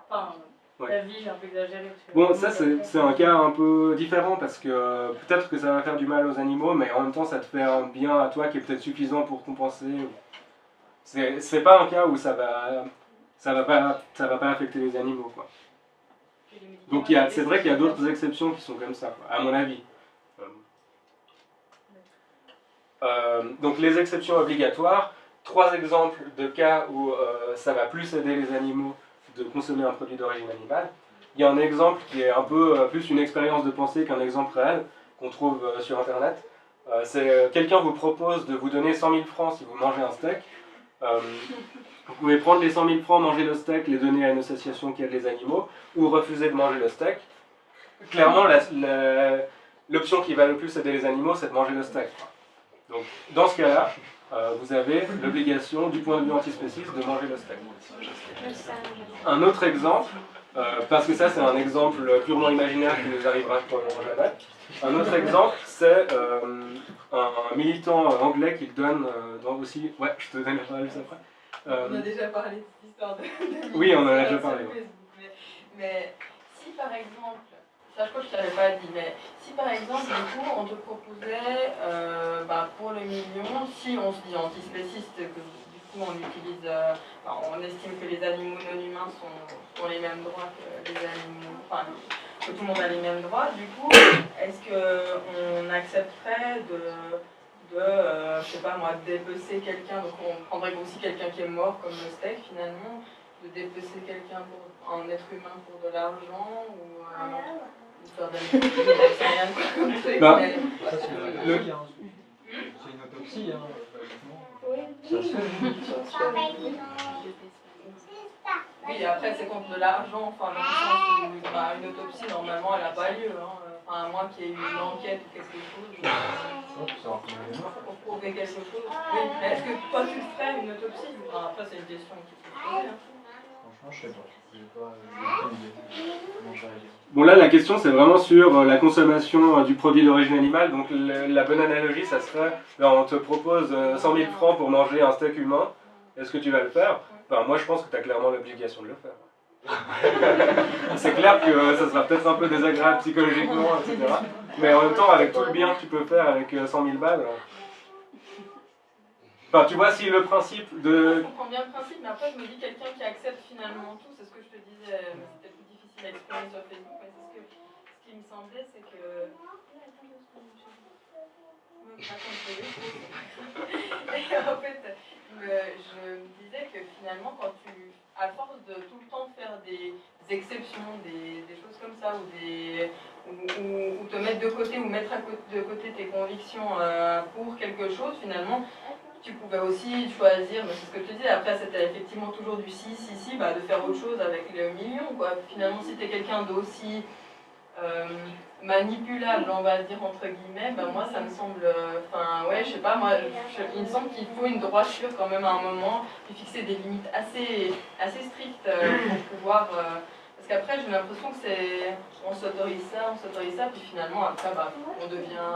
Enfin, Ouais. la vie, j'ai un peu exagéré. Parce que Bon, ça c'est un cas un peu différent parce que peut-être que ça va faire du mal aux animaux, mais en même temps ça te fait un bien à toi qui est peut-être suffisant pour compenser. C'est pas un cas où ça va pas affecter les animaux, quoi. que les médicaments, Donc c'est vrai qu'il y a d'autres exceptions qui sont comme ça, quoi, à mon avis. Donc les exceptions obligatoires, 3 exemples de cas où ça va plus aider les animaux de consommer un produit d'origine animale. Il y a un exemple qui est un peu plus une expérience de pensée qu'un exemple réel qu'on trouve sur internet. C'est quelqu'un vous propose de vous donner 100 000 francs si vous mangez un steak. Vous pouvez prendre les 100 000 francs, manger le steak, les donner à une association qui aide les animaux, ou refuser de manger le steak. Clairement, l'option qui va le plus aider les animaux, c'est de manger le steak. Donc, dans ce cas-là, vous avez l'obligation, du point de vue antispéciste, de manger le steak. Un autre exemple, parce que ça c'est un exemple purement imaginaire qui nous arrivera probablement jamais. Un autre exemple, c'est un militant anglais qui donne aussi... Ouais, je te donne la parole juste après. On a déjà parlé de cette histoire de Oui, on en a déjà parlé. Ouais. Mais si par exemple, ça je crois que je t'avais pas dit, mais si par exemple du coup on te proposait pour le million, si on se dit antispéciste, que du coup on utilise, on estime que les animaux non humains ont les mêmes droits que les animaux, enfin que tout le monde a les mêmes droits, du coup est-ce qu'on accepterait je sais pas moi, dépecer quelqu'un, donc on prendrait aussi quelqu'un qui est mort comme le steak finalement, de dépecer quelqu'un un être humain pour de l'argent ou faire de rien comme truc. Bah, mais... Ça, c'est une autopsie, hein. C'est une autopsie, hein. Ça se fait. Oui, après c'est contre de l'argent, enfin dans le sens où une autopsie normalement elle n'a pas lieu, hein. Enfin, à moins qu'il y ait eu une enquête ou quelque chose. Pour prouver quelque chose. Oui, mais est-ce que toi tu ferais une autopsie? Enfin, après c'est une question qui peut se poser. Hein. Franchement, je sais pas. J'ai aucune idée. Comment je réagis. Bon là la question c'est vraiment sur la consommation du produit d'origine animale, donc la bonne analogie ça serait, on te propose 100 000 francs pour manger un steak humain, est-ce que tu vas le faire? Moi je pense que tu as clairement l'obligation de le faire. C'est clair que ça sera peut-être un peu désagréable psychologiquement, etc. Mais en même temps avec tout le bien que tu peux faire avec 100 000 balles... Enfin, tu vois, si le principe de... Je comprends bien le principe, mais après je me dis quelqu'un qui accepte finalement tout, c'est ce que je te disais, mais c'était plus difficile à exprimer sur Facebook, mais c'est ce qui me semblait, c'est que... Et en fait, je me disais que finalement, quand à force de tout le temps faire des exceptions, des choses comme ça, ou te mettre de côté, ou mettre de côté tes convictions pour quelque chose, finalement, tu pouvais aussi choisir, mais c'est ce que je te disais, après c'était effectivement toujours du si, de faire autre chose avec le million, quoi. Finalement, si tu es quelqu'un d'aussi manipulable, on va dire entre guillemets, moi ça me semble, je sais pas, il me semble qu'il faut une droiture quand même à un moment, et fixer des limites assez strictes pour pouvoir, parce qu'après j'ai l'impression que on s'autorise ça, puis finalement après on devient,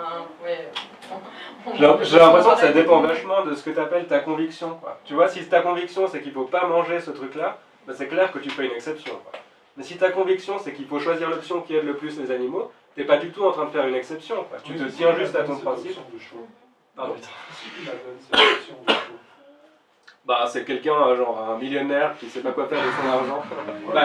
J'ai l'impression que ça dépend vachement de ce que tu appelles ta conviction, quoi. Tu vois, si ta conviction c'est qu'il faut pas manger ce truc-là, c'est clair que tu fais une exception, quoi. Mais si ta conviction c'est qu'il faut choisir l'option qui aide le plus les animaux, t'es pas du tout en train de faire une exception, quoi. Tu te tiens juste à ton principe. Pardon. C'est quelqu'un, genre un millionnaire qui sait pas quoi faire de son argent.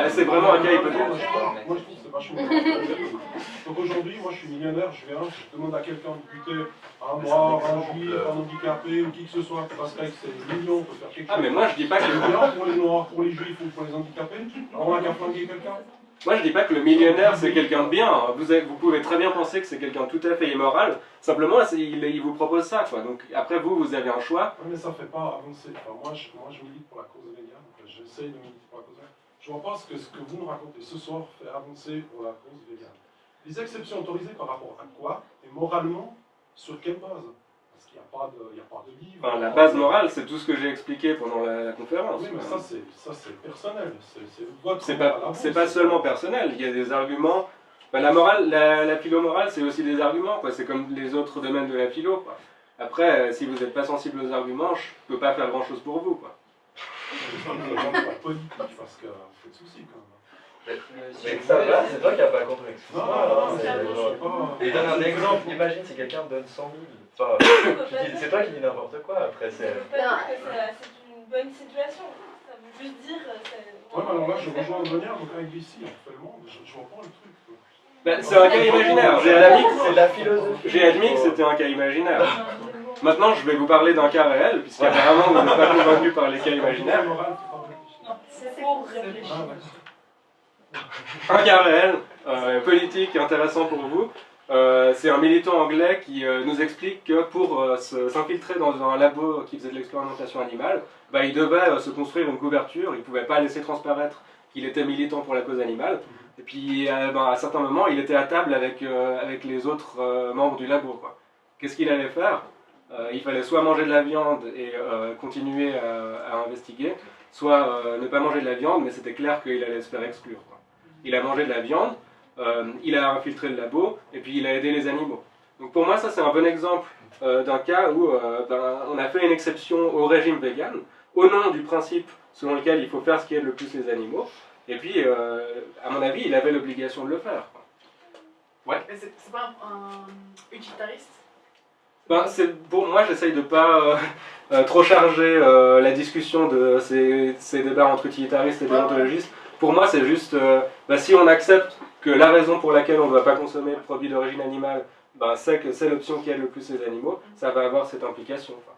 C'est vraiment un cas hypothétique. Moi je trouve que c'est vachement intéressant. Donc aujourd'hui, moi je suis millionnaire, je demande à quelqu'un de buter un noir, un juif, un handicapé ou qui que ce soit, parce qu'avec ces millions on peut faire quelque chose. Ah mais moi je dis pas que... C'est bien pour les noirs, pour les juifs ou pour les handicapés, on a qu'à flinguer quelqu'un. Moi je dis pas que le millionnaire c'est quelqu'un de bien, vous pouvez très bien penser que c'est quelqu'un de tout à fait immoral, simplement il vous propose ça, quoi. Donc après vous avez un choix. Oui, mais ça fait pas avancer, moi je milite pour la cause végane, j'essaye de militer pour la cause végane. Je vois pas ce que vous nous racontez ce soir fait avancer pour la cause végane. Les exceptions autorisées par rapport à quoi? Et moralement, sur quelle base? Parce qu'il n'y a pas de livre. La base morale, c'est tout ce que j'ai expliqué pendant la conférence. Oui, mais ça c'est personnel. C'est pas seulement personnel, il y a des arguments. La morale, la philo-morale, c'est aussi des arguments, quoi. C'est comme les autres domaines de la philo, quoi. Après, si vous n'êtes pas sensible aux arguments, je peux pas faire grand-chose pour vous, quoi. C'est pas que la politique, parce que vous faites souci quand même. Mais ça va, c'est toi qui n'as pas compris. Non, Et donne un exemple, imagine si quelqu'un donne 100 000. Enfin, c'est toi qui dis n'importe quoi, après c'est... Ça veut pas dire que c'est une bonne situation. Ça veut juste dire... Ouais, mais alors là, je rejoins Audrey, donc avec ici, on fait le monde, je reprends le truc. Ben, c'est un cas imaginaire. C'est de la philosophie. J'ai admis que c'était un cas imaginaire. Maintenant, je vais vous parler d'un cas réel, puisqu'apparemment vous n'êtes pas convaincu par les cas imaginaires. C'est pour réfléchir. Un cas réel, politique intéressant pour vous. C'est un militant anglais qui nous explique que pour s'infiltrer dans un labo qui faisait de l'expérimentation animale, bah, il devait se construire une couverture, il ne pouvait pas laisser transparaître qu'il était militant pour la cause animale. Et puis à certains moments, il était à table avec les autres membres du labo, quoi. Qu'est-ce qu'il allait faire? Il fallait soit manger de la viande et continuer à investiguer, soit ne pas manger de la viande, mais c'était clair qu'il allait se faire exclure, quoi. Il a mangé de la viande, il a infiltré le labo, et puis il a aidé les animaux. Donc pour moi, ça c'est un bon exemple d'un cas où on a fait une exception au régime vegan, au nom du principe selon lequel il faut faire ce qui aide le plus les animaux, et puis, à mon avis, il avait l'obligation de le faire, quoi. Ouais. Mais c'est pas un utilitariste? Ben, pour moi, j'essaye de pas trop charger la discussion de ces débats entre utilitaristes et déontologistes. Pour moi, c'est juste, si on accepte que la raison pour laquelle on ne doit pas consommer de produits d'origine animale, c'est que c'est l'option qui aide le plus les animaux, ça va avoir cette implication, quoi.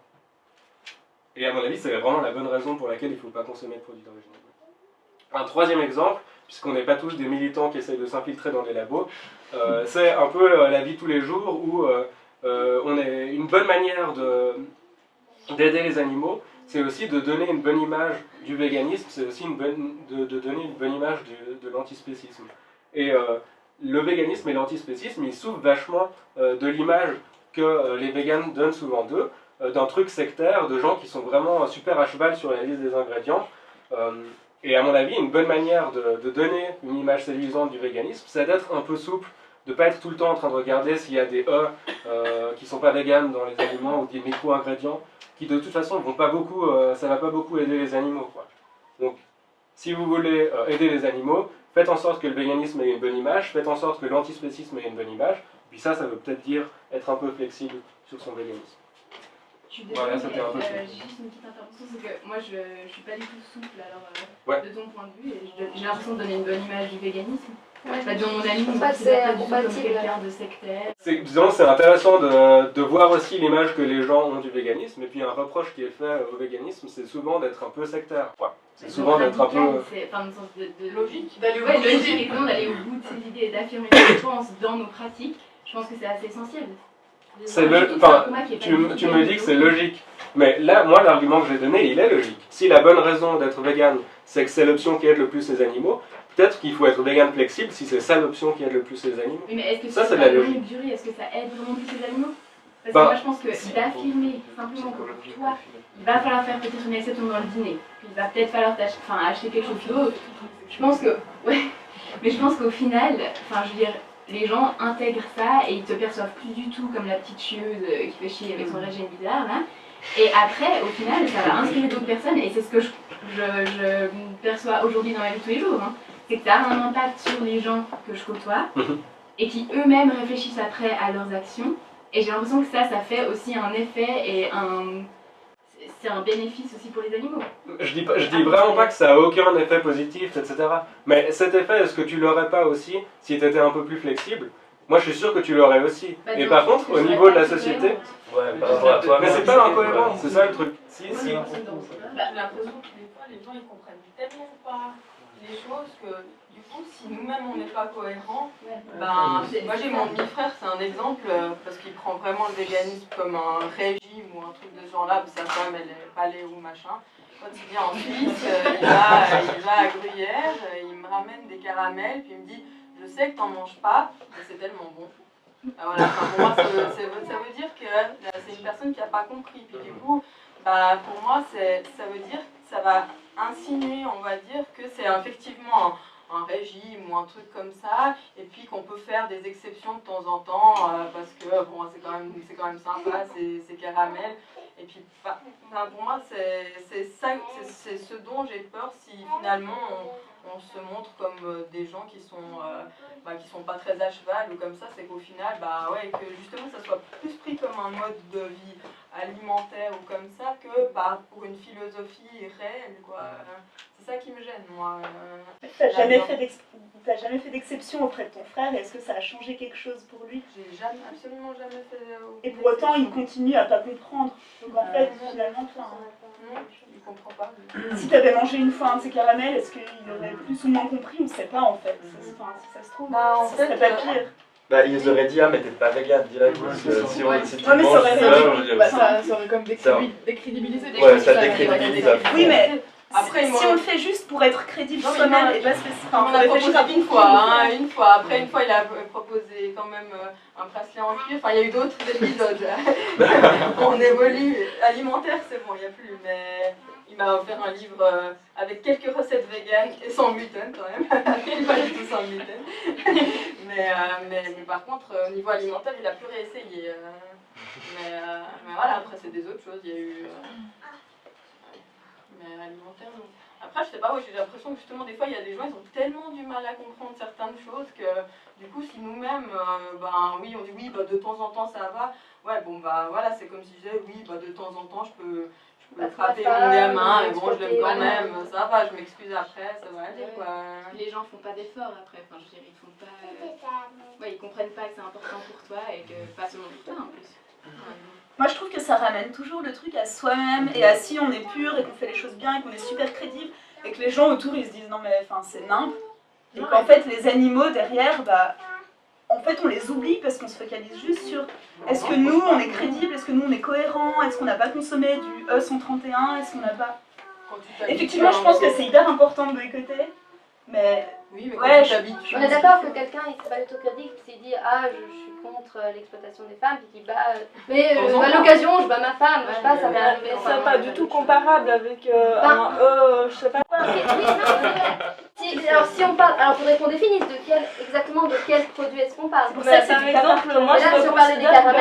Et à mon avis, c'est vraiment la bonne raison pour laquelle il ne faut pas consommer de produits d'origine animale. Un troisième exemple, puisqu'on n'est pas tous des militants qui essayent de s'infiltrer dans les labos, c'est un peu la vie de tous les jours où on est une bonne manière d'aider les animaux, c'est aussi de donner une bonne image du véganisme, c'est aussi de donner une bonne image de l'antispécisme. Et le véganisme et l'antispécisme, ils souffrent vachement de l'image que les véganes donnent souvent d'eux, d'un truc sectaire, de gens qui sont vraiment super à cheval sur la liste des ingrédients. Et à mon avis, une bonne manière de donner une image séduisante du véganisme, c'est d'être un peu souple, de ne pas être tout le temps en train de regarder s'il y a des qui ne sont pas véganes dans les aliments ou des micro-ingrédients qui de toute façon vont pas beaucoup, ça va pas beaucoup aider les animaux, quoi. Donc, si vous voulez aider les animaux, faites en sorte que le véganisme ait une bonne image, faites en sorte que l'antispécisme ait une bonne image, puis ça veut peut-être dire être un peu flexible sur son véganisme. Voilà, c'était un peu ça. J'ai juste une petite intervention, c'est que moi je suis pas du tout souple alors de ton point de vue, et j'ai l'impression de donner une bonne image du véganisme. Dans mon ami, on considère pas du tout comme quelqu'un de sectaire. Disons, c'est intéressant de voir aussi l'image que les gens ont du véganisme, et puis un reproche qui est fait au véganisme, c'est souvent d'être un peu sectaire. Ouais. C'est souvent d'être un peu... Enfin, dans le sens de logique, d'aller au bout de ces idées et d'affirmer ce qu'on pense dans nos pratiques, je pense que c'est assez essentiel. Tu me dis que c'est logique, mais là, moi, l'argument que j'ai donné, il est logique. Si la bonne raison d'être vegan, c'est que c'est l'option qui aide le plus les animaux, peut-être qu'il faut être vegan flexible si c'est ça l'option qui aide le plus les animaux. Oui, mais est-ce que ça, c'est de la logique. Est-ce que ça aide vraiment plus les animaux? Parce que moi, je pense que d'affirmer simplement que pour toi, il va falloir faire peut-être une exception dans le dîner, puis il va peut-être falloir acheter quelque chose d'autre. Je pense que, mais je pense qu'au final, je veux dire, les gens intègrent ça et ils te perçoivent plus du tout comme la petite chieuse qui fait chier avec son régime bizarre, là. Et après, au final, ça va inspirer d'autres personnes, et c'est ce que je perçois aujourd'hui dans la vie de tous les jours, hein. C'est que ça a un impact sur les gens que je côtoie, et qui eux-mêmes réfléchissent après à leurs actions. Et j'ai l'impression que ça fait aussi un effet et c'est un bénéfice aussi pour les animaux. Je dis vraiment pas que ça a aucun effet positif, etc. Mais cet effet, est-ce que tu l'aurais pas aussi si tu étais un peu plus flexible? Moi, je suis sûr que tu l'aurais aussi. Et par contre, au niveau de la société... par rapport à toi, mais c'est pas incohérent, c'est ça le truc. Si. J'ai l'impression que des fois, les gens ils comprennent tellement pas les choses que du coup, si nous-mêmes on n'est pas cohérents, moi j'ai mon demi-frère, c'est un exemple, parce qu'il prend vraiment le véganisme comme un régime ou un truc de ce genre-là, sa femme elle est palée ou machin. Quand il vient en Suisse, il va à Gruyère, il me ramène des caramels, puis il me dit je sais que t'en manges pas, mais c'est tellement bon. Voilà, pour moi ça veut dire que c'est une personne qui n'a pas compris, puis du coup pour moi ça veut dire que ça va insinuer, on va dire, que c'est effectivement un régime ou un truc comme ça, et puis qu'on peut faire des exceptions de temps en temps, parce que bon, c'est quand même sympa, c'est caramel. Et puis, pour moi, c'est ce dont j'ai peur si finalement on se montre comme des gens qui sont pas très à cheval ou comme ça, c'est qu'au final, que justement ça soit plus pris comme un mode de vie alimentaire ou comme ça que pour une philosophie réelle, quoi. C'est ça qui me gêne, moi. T'as jamais fait d'exception auprès de ton frère, et est-ce que ça a changé quelque chose pour lui? J'ai absolument jamais fait. Et pour autant, il continue à pas comprendre. Donc en fait, finalement, non, il comprend pas. Si t'avais mangé une fois un de ces caramels, est-ce qu'il aurait plus ou moins compris? On ne sait pas en fait. Si ça se trouve, ce serait pas pire. Ils auraient dit, ah, mais t'es pas vegan direct. Parce que si on mais ça aurait ça aurait comme décrédibilisé. Ouais, ça décrédibilise. Oui, mais après, si on le fait juste pour être crédible soi-même et pas spécifiquement. On a proposé une fois. Après, une fois, il a proposé quand même un bracelet en cuir. Enfin, il y a eu d'autres épisodes. On évolue. Alimentaire, c'est bon, il n'y a plus. Mais il m'a offert un livre avec quelques recettes véganes et sans gluten quand même. Il pas du tout sans gluten. mais par contre, au niveau alimentaire, il a plus réessayé. Mais voilà, après, c'est des autres choses. Il y a eu... mais alimentaire, non. Après, je sais pas, j'ai l'impression que justement, des fois, il y a des gens, ils ont tellement du mal à comprendre certaines choses que, du coup, si nous-mêmes, on dit oui, de temps en temps, ça va. Ouais, voilà, c'est comme si je disais, oui, de temps en temps, je peux frapper mon gamin, et bon, je l'aime quand même, ça va, je m'excuse après, ça va aller, quoi. Les gens font pas d'efforts après, enfin, je veux dire, ils font pas... ils comprennent pas que c'est important pour toi, et que pas seulement pour toi, en plus. Moi, je trouve que ça ramène toujours le truc à soi-même et à si on est pur et qu'on fait les choses bien et qu'on est super crédible et que les gens autour ils se disent non mais c'est nimp et qu'en fait les animaux derrière, en fait on les oublie parce qu'on se focalise juste sur est-ce que nous on est crédible, est-ce que nous on est cohérent, est-ce qu'on n'a pas consommé du E131, est-ce qu'on n'a pas... Effectivement, je pense que c'est hyper important de boycotter, mais... Oui, mais ouais, on est d'accord que quelqu'un il serait pas autocritique s'il dit ah je suis contre l'exploitation des femmes puis dit mais à l'occasion je bats ma femme, je sais pas, ça m'est arrivé. C'est pas du tout comparable avec je sais pas quoi. Alors si on parle, alors faudrait qu'on définisse exactement de quel produit est-ce qu'on parle. Par exemple, moi je me considère comme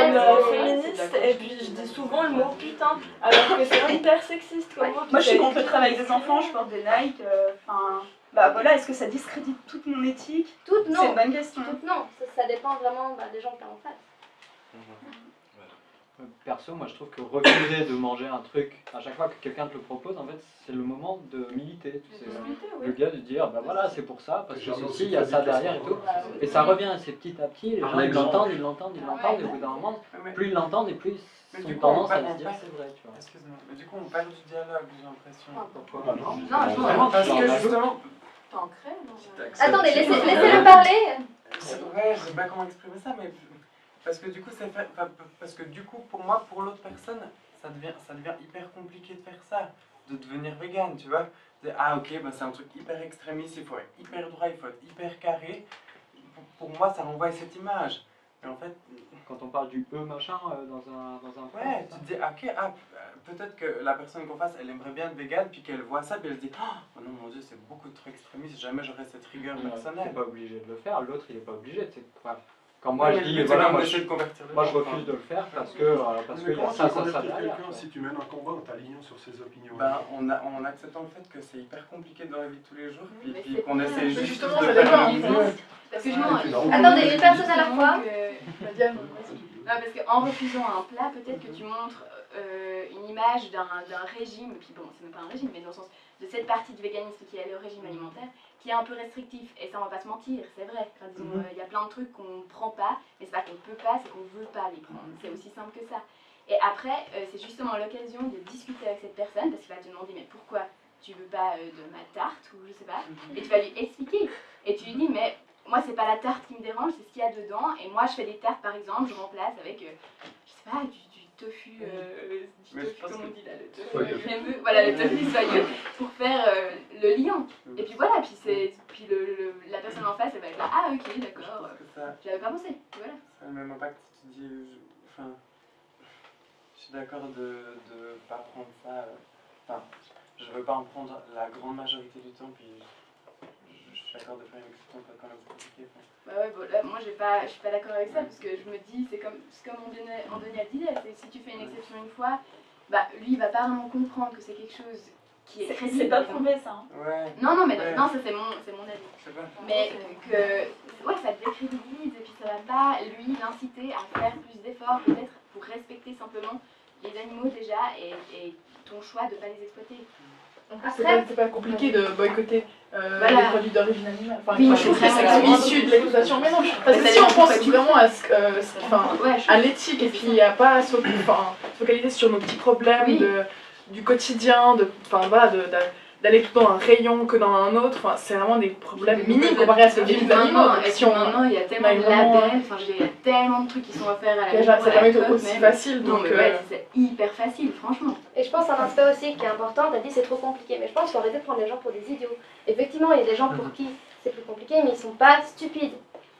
féministe féministe et puis je dis souvent le mot putain alors que c'est hyper sexiste comme mot. Moi je suis contre le travail des enfants, je porte des Nike, voilà, est-ce que ça discrédite toute mon éthique? Toute non. C'est une bonne question. Toute non, ça dépend vraiment des gens qui en face. Perso, moi je trouve que refuser de manger un truc à chaque fois que quelqu'un te le propose, en fait, c'est le moment de militer. Tu sais, le gars de dire, voilà, c'est pour ça, parce que ceci, il y a ça derrière et tout. Et ça revient, c'est petit à petit, les gens ils l'entendent, et au bout d'un moment, plus ils l'entendent et plus ils ont tendance à se dire c'est vrai, tu vois. Excuse-moi, mais du coup on perd du dialogue, j'ai l'impression. Pourquoi? Non, vraiment, parce que justement... T'en crées, non? Attendez, laissez-le parler. Ouais, je sais pas comment exprimer ça, mais... Parce que du coup, pour moi, pour l'autre personne, ça devient hyper compliqué de faire ça, de devenir vegan, tu vois. Ah ok, c'est un truc hyper extrémiste, il faut être hyper droit, il faut être hyper carré. Pour moi, ça renvoie cette image. Et en fait... Quand on parle du machin dans un ouais, tu te dis, ok, peut-être que la personne qu'on fasse, elle aimerait bien être vegan, puis qu'elle voit ça, puis elle se dit, oh non mon dieu, c'est beaucoup trop extrémiste, jamais j'aurais cette rigueur personnelle. Tu n'es pas obligé de le faire, l'autre il n'est pas obligé, tu sais. Quand moi je dis, voilà, moi je refuse de le faire parce que il y a ça derrière. Si tu mènes un combat en t'alignant sur ses opinions. En acceptant le fait que c'est hyper compliqué dans la vie de tous les jours, puis qu'on essaie juste de faire. Parce que attendez, une personne à la fois. Parce qu'en refusant un plat, peut-être que tu montres une image d'un régime, et puis bon, c'est même pas un régime, mais dans le sens de cette partie du véganisme qui est le régime alimentaire, qui est un peu restrictif, et ça on va pas se mentir, c'est vrai. Enfin, disons, y a plein de trucs qu'on prend pas, mais c'est pas qu'on peut pas, c'est qu'on veut pas les prendre. C'est aussi simple que ça. Et après, c'est justement l'occasion de discuter avec cette personne, parce qu'il va te demander, mais pourquoi tu veux pas de ma tarte, ou je sais pas, et tu vas lui expliquer. Et tu lui dis, mais moi c'est pas la tarte qui me dérange, c'est ce qu'il y a dedans, et moi je fais des tartes par exemple, je remplace avec, je sais pas, du tofu, comment on dit là, le tofu crémeux, voilà, le tofu soyeux, pour faire le lien. Et puis voilà, puis la personne en face, elle va être là, ah ok, d'accord, j'avais pas pensé, voilà. Ça a le même impact, tu dis, je suis d'accord de pas prendre ça, je veux pas en prendre la grande majorité du temps, puis je suis d'accord de faire une exception quand même compliquée. Bah ouais, bon, là, moi je suis pas d'accord avec ça parce que je me dis, c'est comme Andoni disait, si tu fais une exception une fois, bah lui il va pas vraiment comprendre que c'est quelque chose qui est crédible. C'est pas prouvé ça. Hein. Ouais. Non, mais ouais. non, ça c'est mon avis. Mais que ça te décrédibilise et puis ça va pas lui l'inciter à faire plus d'efforts peut-être pour respecter simplement les animaux déjà et ton choix de pas les exploiter. En plus, c'est pas compliqué de boycotter les produits d'origine animale. Enfin, Oui, je trouve que c'est issu de l'exploitation. Mais non, parce que si on pense vraiment à l'éthique et puis à pas se focaliser sur nos petits problèmes du quotidien, d'aller tout dans un rayon que dans un autre, c'est vraiment des problèmes minimes comparés à ce que vivent les animaux. Maintenant, il y a tellement de labels, il y a tellement de trucs qui sont offerts à la maison. Ça permet d'être aussi facile. Non, mais ouais, c'est hyper facile, franchement. Et je pense à un aspect aussi qui est important, t'as dit c'est trop compliqué, mais je pense qu'il faut arrêter de prendre les gens pour des idiots. Effectivement, il y a des gens pour qui c'est plus compliqué, mais ils sont pas stupides.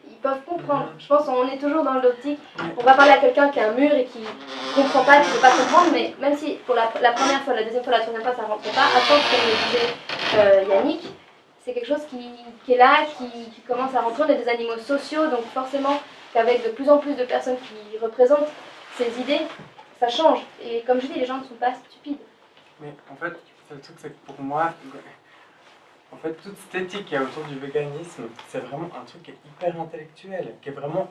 Ils peuvent comprendre. Je pense qu'on est toujours dans l'optique, on va parler à quelqu'un qui a un mur et qui comprend pas, qui ne veut pas comprendre, mais même si pour la première fois, la deuxième fois, la troisième fois, ça ne rentre pas, à force, comme le disait Yannick, c'est quelque chose qui est là, qui commence à rentrer. On est des animaux sociaux, donc forcément qu'avec de plus en plus de personnes qui représentent ces idées, ça change. Et comme je dis, les gens ne sont pas stupides. Mais en fait, le truc c'est que pour moi, en fait, toute cette éthique qu'il y a autour du véganisme, c'est vraiment un truc qui est hyper intellectuel, qui est vraiment,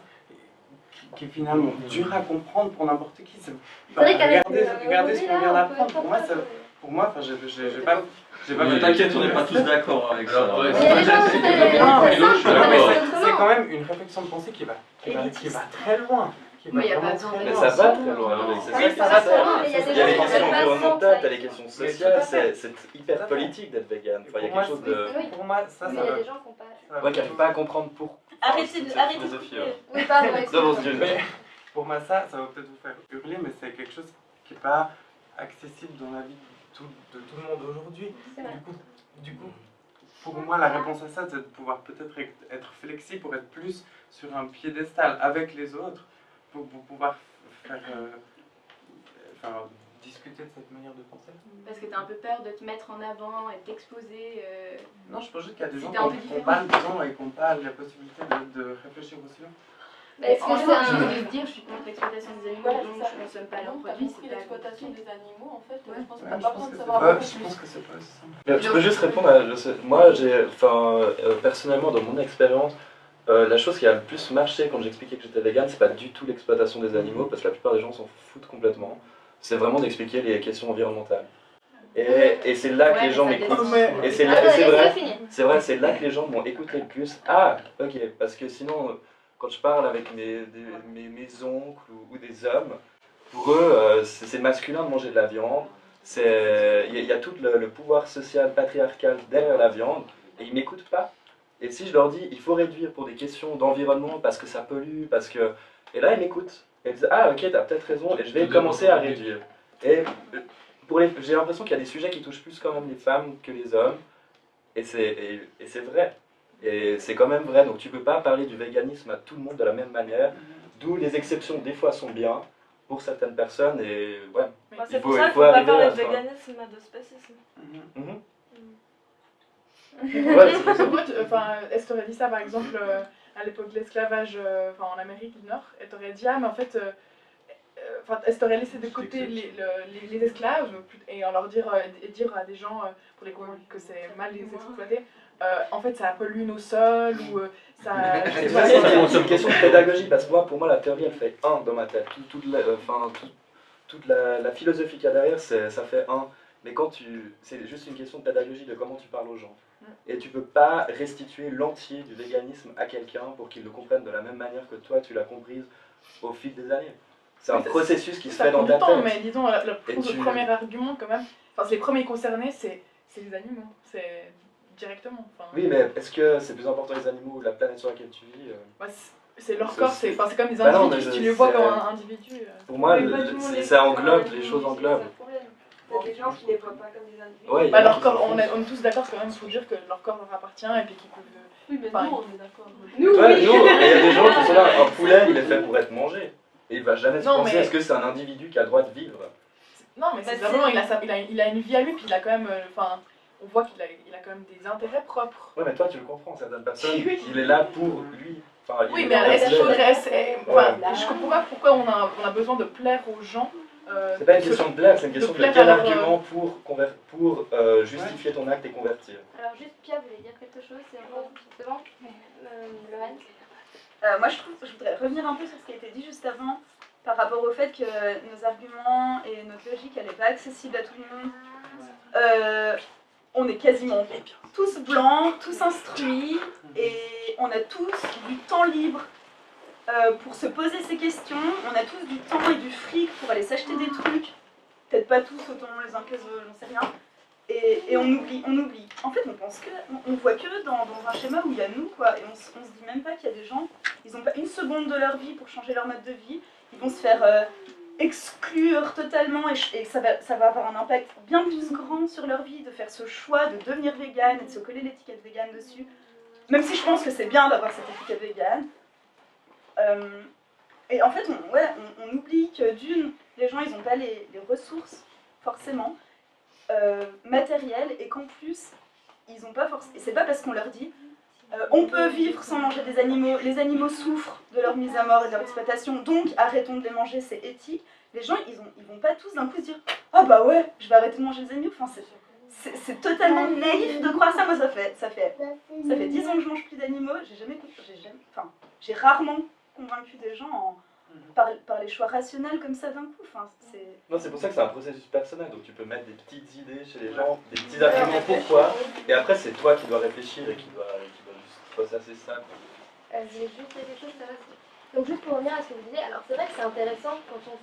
qui est finalement dur à comprendre pour n'importe qui. Regardez ce qu'on vient d'apprendre. Pour moi, j'ai pas. Mais t'inquiète, on n'est pas tous d'accord avec ça. C'est quand même une réflexion de pensée qui va très loin. Mais il y a pas besoin mais ça va très loin. C'est ça. Il y a les questions environnementales, il y a les questions sociales, c'est hyper politique d'être vegan. Enfin, il y a quelque chose de. Pour moi, ça il y a des gens qui n'ont pas. Moi qui n'arrive pas à comprendre pour. Arrêtez de philosophie. Oui, pardon, mais pour moi, ça va peut-être vous faire hurler, mais c'est quelque chose qui n'est pas accessible dans la vie de tout le monde aujourd'hui. Du coup, pour moi, la réponse à ça, c'est de pouvoir peut-être être flexible pour être plus sur un piédestal avec les autres, pour pouvoir faire, discuter de cette manière de penser. Parce que t'as un peu peur de te mettre en avant et de t'exposer. Non, je pense juste qu'il y a des gens t'es un peu qui n'ont pas le temps et qui n'ont pas la possibilité de réfléchir aussi. Mais franchement, de dire je suis contre l'exploitation des animaux, donc je ne consomme pas leurs produits, c'est pas l'exploitation des animaux, en fait, je pense que Ouais, t'as je pas pense besoin de que savoir. je pense que c'est pas ça. Je peux juste répondre à. Moi, personnellement, dans mon expérience, la chose qui a le plus marché quand j'expliquais que j'étais vegan, c'est pas du tout l'exploitation des animaux, parce que la plupart des gens s'en foutent complètement. C'est vraiment d'expliquer les questions environnementales. Et c'est là que les gens m'écoutent. Et c'est vrai, c'est là que les gens m'ont écouté le plus. Ah, ok, parce que sinon, quand je parle avec mes oncles ou des hommes, pour eux, c'est masculin de manger de la viande. Il y a tout le pouvoir social patriarcal derrière la viande, et ils m'écoutent pas. Et si je leur dis, il faut réduire pour des questions d'environnement, parce que ça pollue, parce que... Et là, ils m'écoutent. Et ils disent, ah ok, t'as peut-être raison, et je vais commencer à réduire. Et j'ai l'impression qu'il y a des sujets qui touchent plus quand même les femmes que les hommes, et c'est vrai. Et c'est quand même vrai, donc tu peux pas parler du véganisme à tout le monde de la même manière, d'où les exceptions des fois sont bien pour certaines personnes, et ouais. C'est pour ça qu'il ne faut pas parler de véganisme mais de spécisme. Est-ce que t'aurais dit ça par exemple à l'époque de l'esclavage en Amérique du Nord, et t'aurais dit ah mais en fait est-ce que t'aurais laissé de côté les esclaves et leur dire à des gens pour les convaincre que c'est mal les exploiter, en fait ça pollue nos sols ou ça... C'est une question de pédagogie, parce que pour moi la théorie elle fait un dans ma tête, toute la philosophie qu'il y a derrière ça fait un, mais c'est juste une question de pédagogie de comment tu parles aux gens. Et tu peux pas restituer l'entier du véganisme à quelqu'un pour qu'il le comprenne de la même manière que toi tu l'as comprise au fil des années. C'est un processus qui se fait dans ta tête. Mais disons, le premier argument quand même, les premiers concernés c'est les animaux, c'est directement. Oui, mais est-ce que c'est plus important les animaux ou la planète sur laquelle tu vis c'est leur corps, c'est comme des individus, si tu les vois comme un individu. Pour moi, ça englobe, les choses englobent. Il y a des gens qui les voient pas comme des individus. Ouais, leur corps, on est tous d'accord quand même, il faut dire que leur corps leur appartient et puis qu'ils peuvent... Oui, mais nous, on est d'accord. Nous, il y a des gens qui sont là, un poulet, il est fait pour être mangé. Et il va jamais se penser, est-ce que c'est un individu qui a le droit de vivre? Non, mais c'est vraiment, il a une vie à lui, puis il a quand même... on voit qu'il a quand même des intérêts propres. Ouais, mais toi, tu le comprends, certaines personnes, Oui. il est là pour lui. Enfin, Oui, il mais est-ce qu'il faudrait... Ouais. Je comprends pas pourquoi on a besoin de plaire aux gens. C'est pas une question de plaire, c'est une question de plaire quel à leur, argument pour justifier ton acte et convertir. Alors juste Pia voulait dire quelque chose, c'est bon Lorraine Moi, je voudrais revenir un peu sur ce qui a été dit juste avant, par rapport au fait que nos arguments et notre logique, elle n'est pas accessible à tout le monde. On est quasiment tous blancs, tous instruits, et on a tous du temps libre pour se poser ces questions. On a tous du temps et du fric pour aller s'acheter des trucs. Peut-être pas tous autant les uns que les autres, j'en sais rien. Et on oublie. En fait, on voit que dans un schéma où il y a nous, quoi. Et on se dit même pas qu'il y a des gens, ils n'ont pas une seconde de leur vie pour changer leur mode de vie. Ils vont se faire exclure totalement et ça va avoir un impact bien plus grand sur leur vie de faire ce choix de devenir vegan et de se coller l'étiquette vegan dessus. Même si je pense que c'est bien d'avoir cette étiquette vegan. Et en fait, on oublie que d'une, les gens, ils n'ont pas les ressources, forcément, matérielles, et qu'en plus, ils n'ont pas forcément... Et c'est pas parce qu'on leur dit on peut vivre sans manger des animaux, les animaux souffrent de leur mise à mort et de leur exploitation, donc arrêtons de les manger, c'est éthique. Les gens, ils vont pas tous d'un coup se dire ah bah ouais, je vais arrêter de manger des animaux. Enfin, c'est totalement naïf de croire ça. Moi, ça fait 10 ans que je mange plus d'animaux, j'ai rarement convaincu des gens par les choix rationnels comme ça d'un coup. Enfin, non, c'est pour ça que c'est un processus personnel, donc tu peux mettre des petites idées chez les gens, des petits arguments pourquoi, et après c'est toi qui dois réfléchir et qui dois juste processer ça. Je voulais juste dire quelque chose, ça va. Donc juste pour revenir à ce que vous disiez, alors c'est vrai que c'est intéressant quand on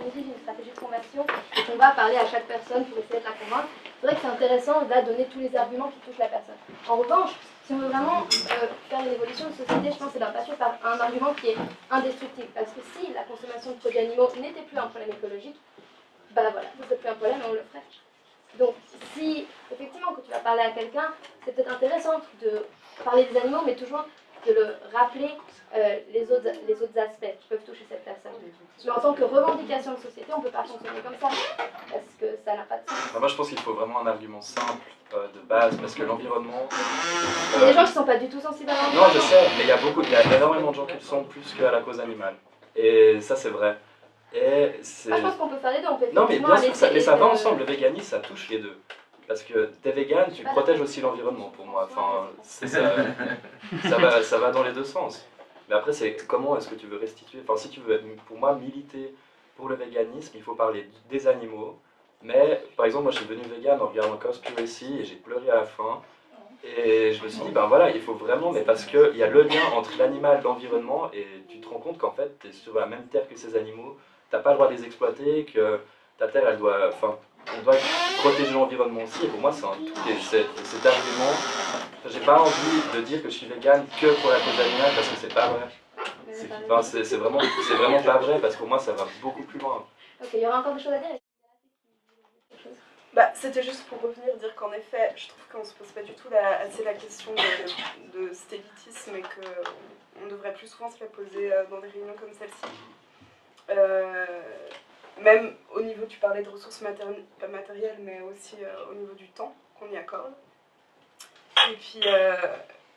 utilise une stratégie de conversion et qu'on va parler à chaque personne pour essayer de la convaincre, c'est vrai que c'est intéressant de donner tous les arguments qui touchent la personne. En revanche, si on veut vraiment faire une évolution de société, je pense que c'est d'en passer par un argument qui est indestructible. Parce que si la consommation de produits animaux n'était plus un problème écologique, bah voilà, ce serait plus un problème et on le ferait. Donc si, effectivement, quand tu vas parler à quelqu'un, c'est peut-être intéressant de parler des animaux, mais toujours de le rappeler les autres aspects qui peuvent toucher cette personne. Mais en tant que revendication de société, on ne peut pas fonctionner comme ça, parce que ça n'a pas de sens. Moi je pense qu'il faut vraiment un argument simple de base, parce que l'environnement... Il y a des gens qui ne sont pas du tout sensibles à l'environnement. Non, je sais, mais il y a énormément de gens qui le sont plus qu'à la cause animale. Et ça c'est vrai. Et c'est... je pense qu'on peut faire les deux, on peut non mais bien sûr, mais ça va de... ensemble, le véganisme ça touche les deux. Parce que t'es vegan, tu protèges aussi l'environnement pour moi. Enfin, ça va dans les deux sens. Mais après, c'est comment est-ce que tu veux restituer. Enfin, si tu veux, pour moi, militer pour le véganisme, il faut parler des animaux. Mais, par exemple, moi, je suis devenu vegan en regardant Cowspiracy et j'ai pleuré à la fin. Et je me suis dit, ben voilà, il faut vraiment, mais parce qu'il y a le lien entre l'animal et l'environnement, et tu te rends compte qu'en fait, tu es sur la même terre que ces animaux, t'as pas le droit de les exploiter, que ta terre, elle doit... Enfin, on doit protéger l'environnement aussi, et pour moi c'est un tout, et cet argument, j'ai pas envie de dire que je suis vegan que pour la cause animale, parce que c'est pas vrai. C'est vraiment pas vrai, parce que pour moi ça va beaucoup plus loin. Ok, il y aura encore des choses à dire. C'était juste pour revenir, dire qu'en effet, je trouve qu'on se pose pas du tout assez la question de cet élitisme et qu'on devrait plus souvent se la poser dans des réunions comme celle-ci. Même au niveau, tu parlais de ressources pas matérielles, mais aussi au niveau du temps qu'on y accorde. Et puis,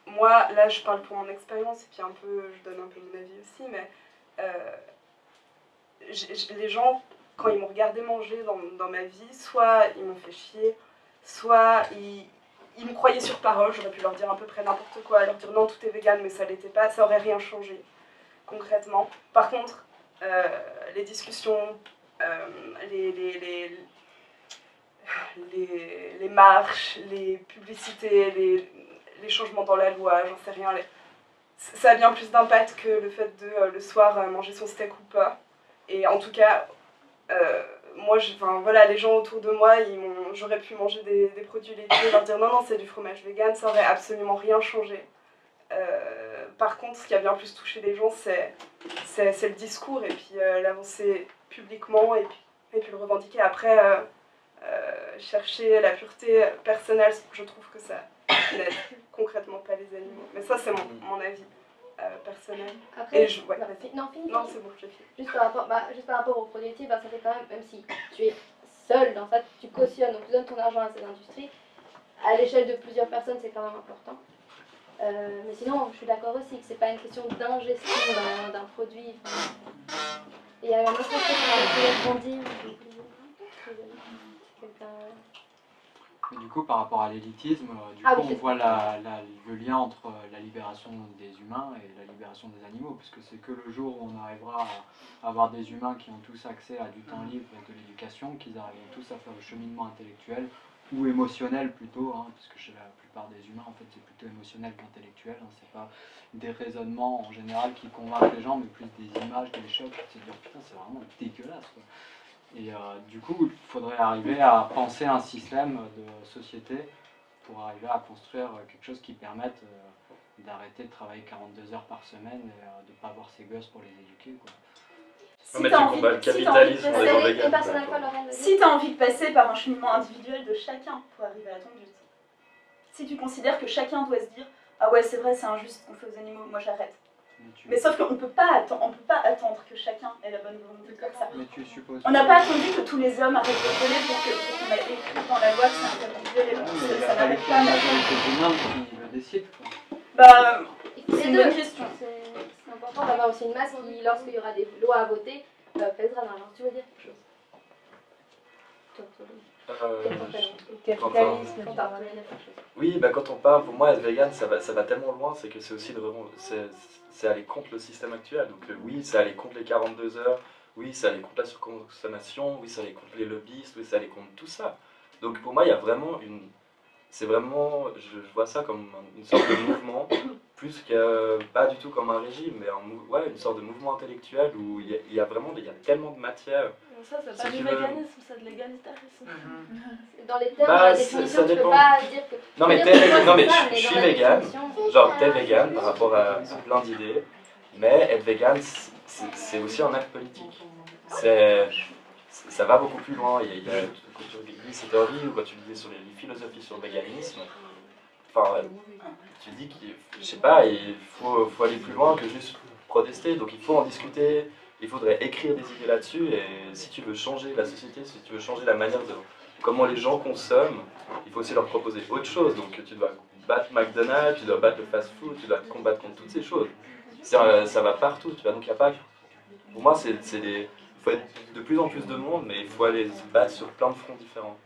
moi, là, je parle pour mon expérience, et puis je donne un peu mon avis aussi, mais les gens, quand ils m'ont regardé manger dans ma vie, soit ils m'ont fait chier, soit ils me croyaient sur parole, j'aurais pu leur dire à peu près n'importe quoi, leur dire non, tout est vegan, mais ça l'était pas, ça aurait rien changé, concrètement. Par contre, les discussions, les marches, les publicités, les changements dans la loi, j'en sais rien, ça a bien plus d'impact que le fait de, le soir, manger son steak ou pas. Et en tout cas, moi, les gens autour de moi, j'aurais pu manger des produits laitiers, leur dire non, c'est du fromage vegan, ça aurait absolument rien changé. Par contre, ce qui a bien plus touché les gens, c'est le discours et puis l'avancer publiquement et puis le revendiquer. Après, chercher la pureté personnelle, je trouve que ça n'aide concrètement pas les animaux. Mais ça, c'est mon avis personnel. Après, et non, c'est bon, j'ai fini. Juste par rapport aux produits laitiers, ça fait quand même si tu es seul dans ça, tu cautionnes, donc tu donnes ton argent à ces industries, à l'échelle de plusieurs personnes, c'est quand même important. Mais sinon, je suis d'accord aussi que c'est pas une question d'ingestion d'un produit. Et il y a un autre aspect que je voulais rebondir. Et du coup, par rapport à l'élitisme, on voit le lien entre la libération des humains et la libération des animaux, puisque c'est que le jour où on arrivera à avoir des humains qui ont tous accès à du temps libre et de l'éducation, qu'ils arriveront tous à faire le cheminement intellectuel, ou émotionnel plutôt, puisque chez la plupart des humains, en fait, c'est plutôt émotionnel qu'intellectuel, c'est pas des raisonnements en général qui convainquent les gens, mais plus des images, des chocs, c'est dire putain, c'est vraiment dégueulasse, quoi. Et du coup, il faudrait arriver à penser un système de société pour arriver à construire quelque chose qui permette d'arrêter de travailler 42 heures par semaine et de ne pas voir ses gosses pour les éduquer, quoi. Si tu as envie de passer par un cheminement individuel de chacun pour arriver à ton but, si tu considères que chacun doit se dire « Ah ouais, c'est vrai, c'est injuste ce qu'on fait aux animaux, moi j'arrête ». Mais sauf qu'on ne peut pas attendre que chacun ait la bonne volonté de faire ça. On n'a pas attendu que tous les hommes arrêtent de voler pour qu'on ait écrit dans la loi que c'est interdit de violer. Ça n'arrête pas. C'est les humains qui le décident, quoi. Bah, c'est une bonne question. C'est important d'avoir aussi une masse qui, lorsqu'il y aura des lois à voter, pèsera dans l'argent. Tu veux dire quelque chose? Oui, quand on parle, pour moi, être vegan, ça va tellement loin, c'est que c'est aussi c'est aller contre le système actuel. Donc oui, c'est aller contre les 42 heures, oui, c'est aller contre la surconsommation, oui, c'est aller contre les lobbyistes, oui, c'est aller contre tout ça. Donc pour moi, il y a vraiment je vois ça comme une sorte de mouvement, plus que pas du tout comme un régime, mais une sorte de mouvement intellectuel où il y a tellement de matière. Ça, c'est pas du véganisme, c'est de l'égalitarisme. Dans les termes de la définition, tu peux pas dire que... Non mais je suis vegan, genre t'es vegan par rapport à plein d'idées, mais être vegan, c'est aussi un acte politique. Ça va beaucoup plus loin. Quand tu lis ces théories ou quand tu lis sur les philosophies sur le véganisme, tu dis qu'il faut aller plus loin que juste protester. Donc il faut en discuter, il faudrait écrire des idées là-dessus. Et si tu veux changer la société, si tu veux changer la manière de comment les gens consomment, il faut aussi leur proposer autre chose. Donc tu dois battre McDonald's, tu dois battre le fast-food, tu dois combattre contre toutes ces choses. Ça va partout. Donc il y a pas. Pour moi, il faut être de plus en plus de monde, mais il faut aller se battre sur plein de fronts différents.